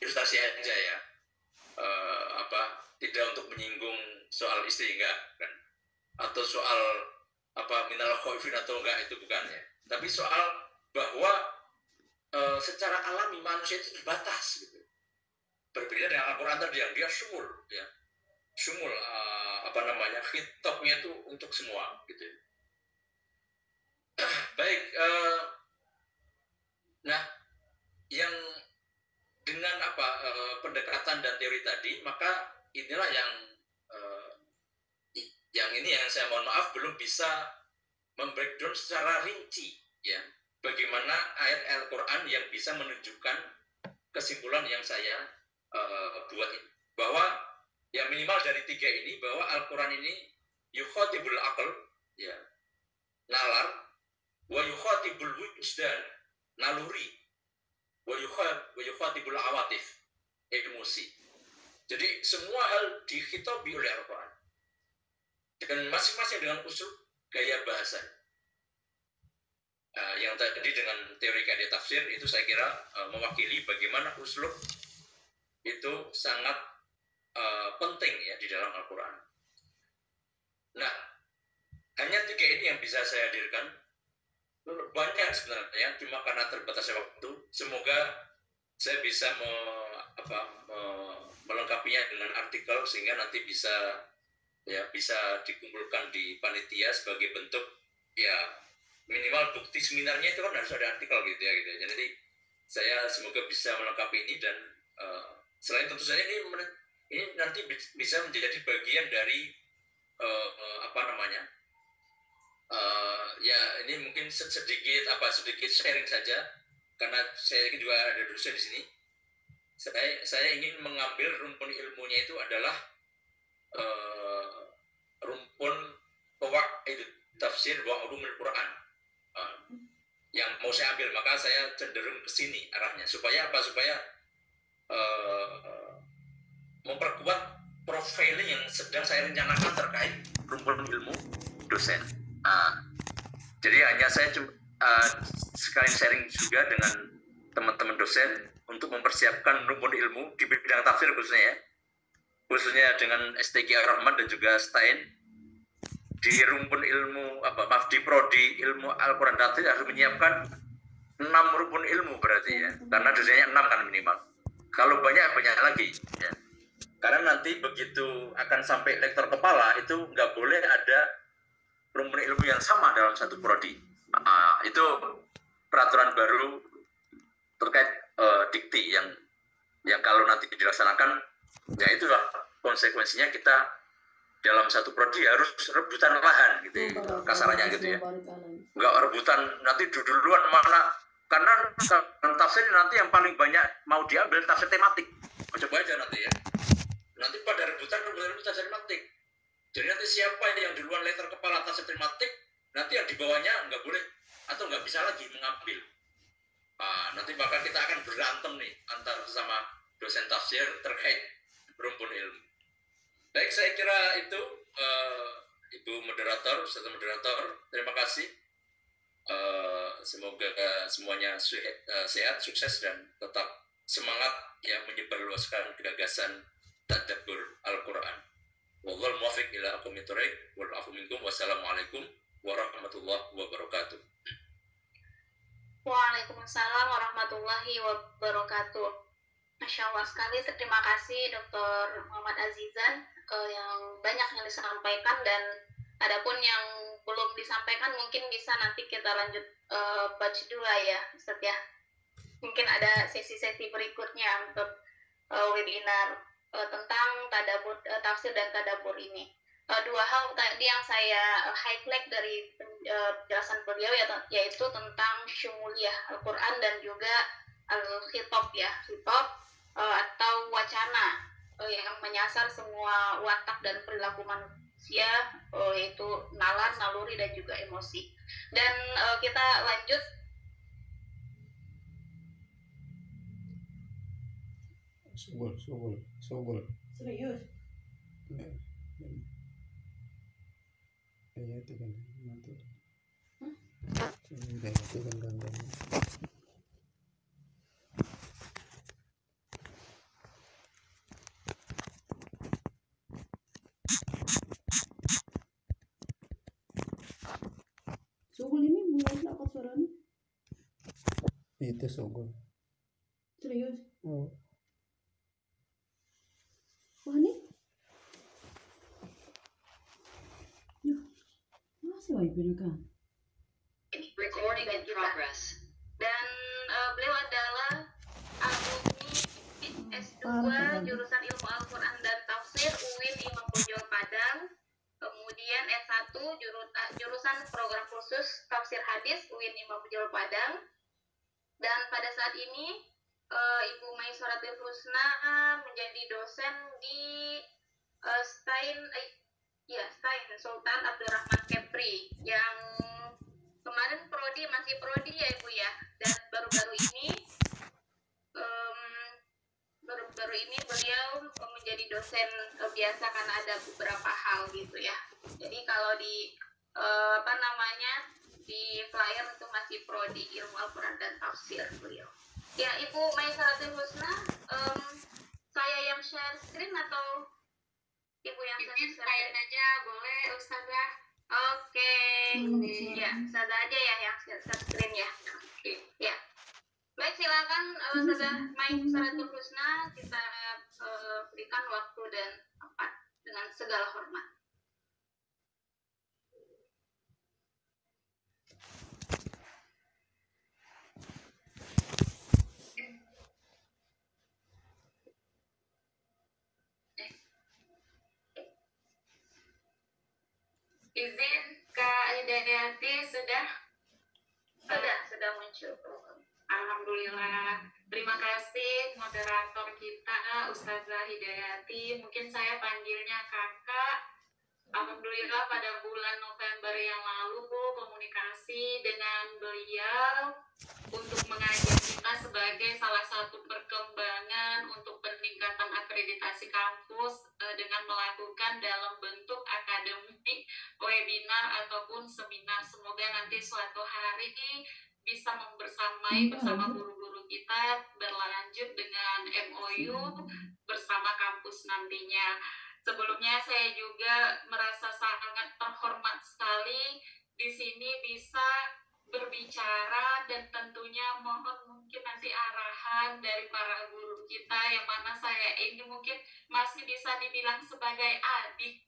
ilustrasi aja ya, tidak untuk menyinggung soal istri enggak kan, atau soal minal khaifin atau enggak, itu bukan ya, tapi soal bahwa secara alami manusia itu terbatas gitu. Berbeda dengan Al-Quran tadi yang dia sumul ya, sumul khitabnya itu untuk semua gitu. Baik, nah yang dengan pendekatan dan teori tadi, maka inilah yang ini yang saya mohon maaf belum bisa membreakdown secara rinci ya, bagaimana ayat Al-Quran yang bisa menunjukkan kesimpulan yang saya buat ini, bahwa yang minimal dari tiga ini, bahwa Al-Quran ini yukhatibul aql ya, nalar, wa yukhatibul wujdan, naluri, wa yukhatibul awatif, emosi. Jadi semua hal dikhitabi oleh Al-Quran dan masing-masing dengan usul gaya bahasa. Yang tadi dengan teori kaidah tafsir itu saya kira mewakili bagaimana uslub itu sangat penting ya di dalam Al-Quran. Nah, hanya tiga ini yang bisa saya hadirkan. Banyak sebenarnya, cuma karena terbatasnya waktu. Semoga saya bisa melengkapinya dengan artikel sehingga nanti bisa dikumpulkan di panitia sebagai bentuk ya, minimal bukti seminarnya itu kan harus ada artikel gitu ya. Jadi saya semoga bisa melengkapi ini, dan selain tentu saja ini nanti bisa menjadi bagian dari ya ini mungkin sedikit sharing saja, karena saya juga ada dosen di sini. Saya ingin mengambil rumpun ilmunya itu adalah rumpun qawaid tafsir wa ulumul Quran yang mau saya ambil, maka saya cenderung ke sini arahnya. Supaya apa? Supaya memperkuat profiling yang sedang saya rencanakan terkait rumpun ilmu dosen. Jadi hanya saya sekalian sharing juga dengan teman-teman dosen untuk mempersiapkan rumpun ilmu di bidang tafsir khususnya dengan STQ Ar-Rahman dan juga Stein. Di rumpun ilmu di prodi ilmu Al-Quran tafsir harus menyiapkan 6 rumpun ilmu berarti ya, karena dosennya 6 kan minimal. Kalau banyak lagi ya. Karena nanti begitu akan sampai lektor kepala itu nggak boleh ada rumpun ilmu yang sama dalam satu prodi. Itu peraturan baru terkait dikti yang kalau nanti dilaksanakan, ya itulah konsekuensinya kita dalam satu prodi harus rebutan lahan gitu ya, kasarannya gitu ya. Nggak rebutan nanti duluan mana, karena tafsir nanti yang paling banyak mau diambil tafsir tematik. Coba aja nanti ya. Nanti pada rebutan tafsir tematik. Jadi nanti siapa yang duluan letter kepala tafsir tematik, nanti yang di bawahnya nggak boleh atau nggak bisa lagi mengambil. Nanti bakal kita akan berantem nih antar sama dosen tafsir terkait rumpun ilmu. Baik, saya kira itu Ibu moderator, serta moderator, terima kasih. Semoga semuanya sehat, sukses, dan tetap semangat yang menyebarluaskan gagasan tadabbur Al-Quran. Wallahul muwaffiq ila aqwamit thoriq, wal afu minkum. Wassalamualaikum warahmatullahi wabarakatuh. Waalaikumsalam warahmatullahi wabarakatuh. Masya Allah sekali, terima kasih Dr. Muhammad Azizan yang banyak yang disampaikan, dan adapun yang belum disampaikan mungkin bisa nanti kita lanjut batch 2 ya Ustaz ya. Mungkin ada sesi-sesi berikutnya untuk webinar tentang tadabbur, tafsir dan tadabbur ini. Dua hal tadi yang saya highlight dari penjelasan beliau yaitu tentang syumuliyah Al-Quran dan juga al-khitab ya, khitab atau wacana yang menyasar semua watak dan perilaku manusia, yaitu nalar, naluri, dan juga emosi. Dan kita lanjut. Subul. Serius? Iya, itu kan nanti. Sugul ini mulai dapat suaranya? Itu Sugul. Serius? Oh. Wah nih? Ya, masih wifi kan? Recording in progress. Dan beliau adalah alumni S2 jurusan Ilmu Al-Quran dan Tafsir UIN Imam Bonjol Padang. Kemudian S1 jurusan program khusus Tafsir Hadis UIN Imam Bonjol Padang. Dan pada saat ini Ibu Maisoratul Husna menjadi dosen di Stein Sultan Abdurrahman Kepri yang kemarin masih prodi ya Ibu ya, dan baru-baru ini beliau menjadi dosen biasa karena ada beberapa hal gitu ya. Jadi kalau di di flyer itu masih prodi Ilmu Al-Quran dan Tafsir beliau. Ya, Ibu Maisoratul Husna, saya yang share screen atau Ibu yang share screen aja boleh Ustazah? Oke. Ya, Ustazah aja ya yang share screen ya. Oke. Ya. Baik, silakan Ustazah Maisoratul Husna, kita berikan waktu dan tempat dengan segala hormat. Izin Kak Hidayati sudah muncul. Alhamdulillah. Terima kasih moderator kita Ustazah Hidayati. Mungkin saya panggilnya kakak. Alhamdulillah pada bulan November yang lalu komunikasi dengan beliau untuk mengajak kita sebagai salah satu perkembangan untuk peningkatan akreditasi kampus dengan melakukan dalam bentuk akademik, webinar ataupun seminar. Semoga nanti suatu hari bisa membersamai bersama guru-guru kita berlanjut dengan MOU bersama kampus nantinya. Sebelumnya saya juga merasa sangat terhormat sekali di sini bisa berbicara dan tentunya mohon mungkin nanti arahan dari para guru kita yang mana saya ini mungkin masih bisa dibilang sebagai adik,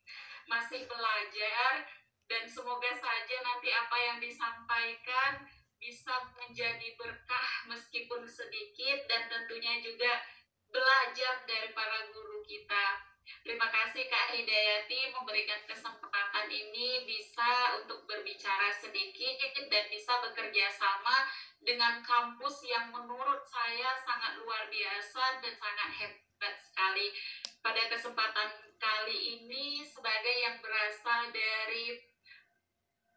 masih belajar, dan semoga saja nanti apa yang disampaikan bisa menjadi berkah meskipun sedikit dan tentunya juga belajar dari para guru kita. Terima kasih Kak Hidayati memberikan kesempatan ini bisa untuk berbicara sedikit dan bisa bekerja sama dengan kampus yang menurut saya sangat luar biasa dan sangat hebat sekali. Pada kesempatan kali ini sebagai yang berasal dari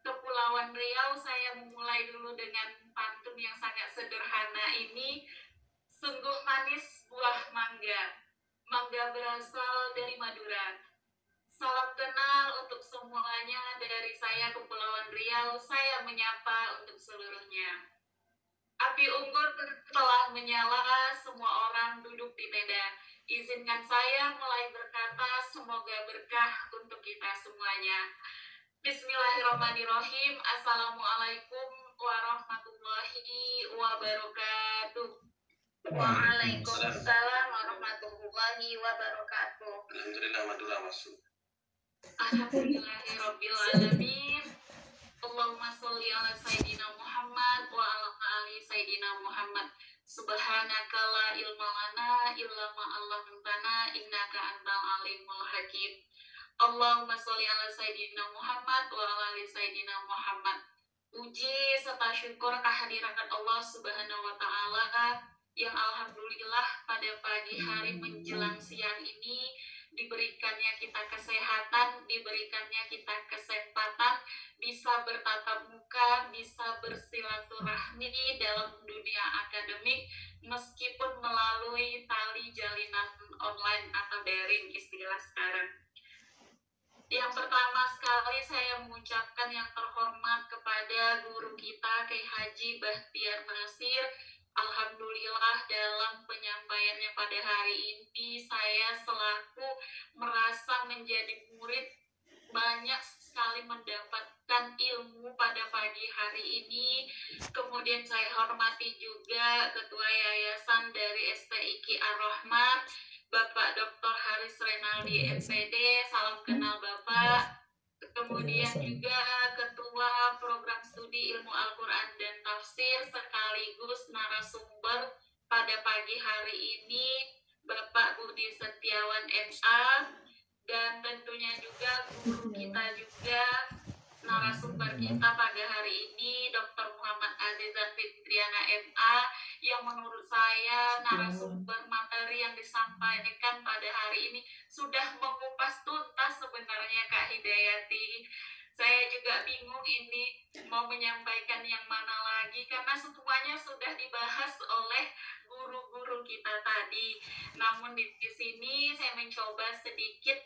Kepulauan Riau, saya memulai dulu dengan pantun yang sangat sederhana ini. Sungguh manis buah mangga. Mangga berasal dari Madura. Salam kenal untuk semuanya dari saya Kepulauan Riau. Saya menyapa untuk seluruhnya. Api unggun telah menyala, semua orang duduk di tenda. Izinkan saya mulai berkata, semoga berkah untuk kita semuanya. Bismillahirrahmanirrahim. Assalamualaikum warahmatullahi wabarakatuh. Waalaikumsalam warahmatullahi wabarakatuh. Alhamdulillah Madura masuk. Alhamdulillahirabbil alamin. Allahumma sholli ala sayyidina Muhammad wa ala ali sayyidina Muhammad. Subhanaka la ilma lana illa ma 'allamtana innaka antal alimul hakim. Allahumma sholli ala sayyidina Muhammad wa ala ali sayyidina Muhammad. Puji serta syukur kehadiran Allah Subhanahu wa taala yang alhamdulillah pada pagi hari menjelang siang ini diberikannya kita kesehatan, diberikannya kita kesempatan bisa bertatap muka, bisa bersilaturahmi dalam dunia akademik meskipun melalui tali jalinan online atau daring istilah sekarang. Yang pertama sekali saya mengucapkan yang terhormat kepada guru kita Kiai Haji Bahtiar Nasir. Alhamdulillah dalam penyampaiannya pada hari ini saya selaku merasa menjadi murid banyak sekali mendapatkan ilmu pada pagi hari ini. Kemudian saya hormati juga Ketua Yayasan dari STIQ Ar-Rahman, Bapak Dr. Haris Renaldi SPD, salam kenal Bapak. Kemudian juga Ketua Program Studi Ilmu Al-Quran dan Tafsir sekaligus narasumber pada pagi hari ini Bapak Budi Setiawan MA, dan tentunya juga guru kita juga narasumber kita pada hari ini Dr. Muhammad Azizan Fitriana MA, yang menurut saya narasumber materi yang disampaikan pada hari ini sudah mengupas tuntas sebenarnya Kak Hidayati. Saya juga bingung ini mau menyampaikan yang mana lagi karena semuanya sudah dibahas oleh guru-guru kita tadi. Namun di sini saya mencoba sedikit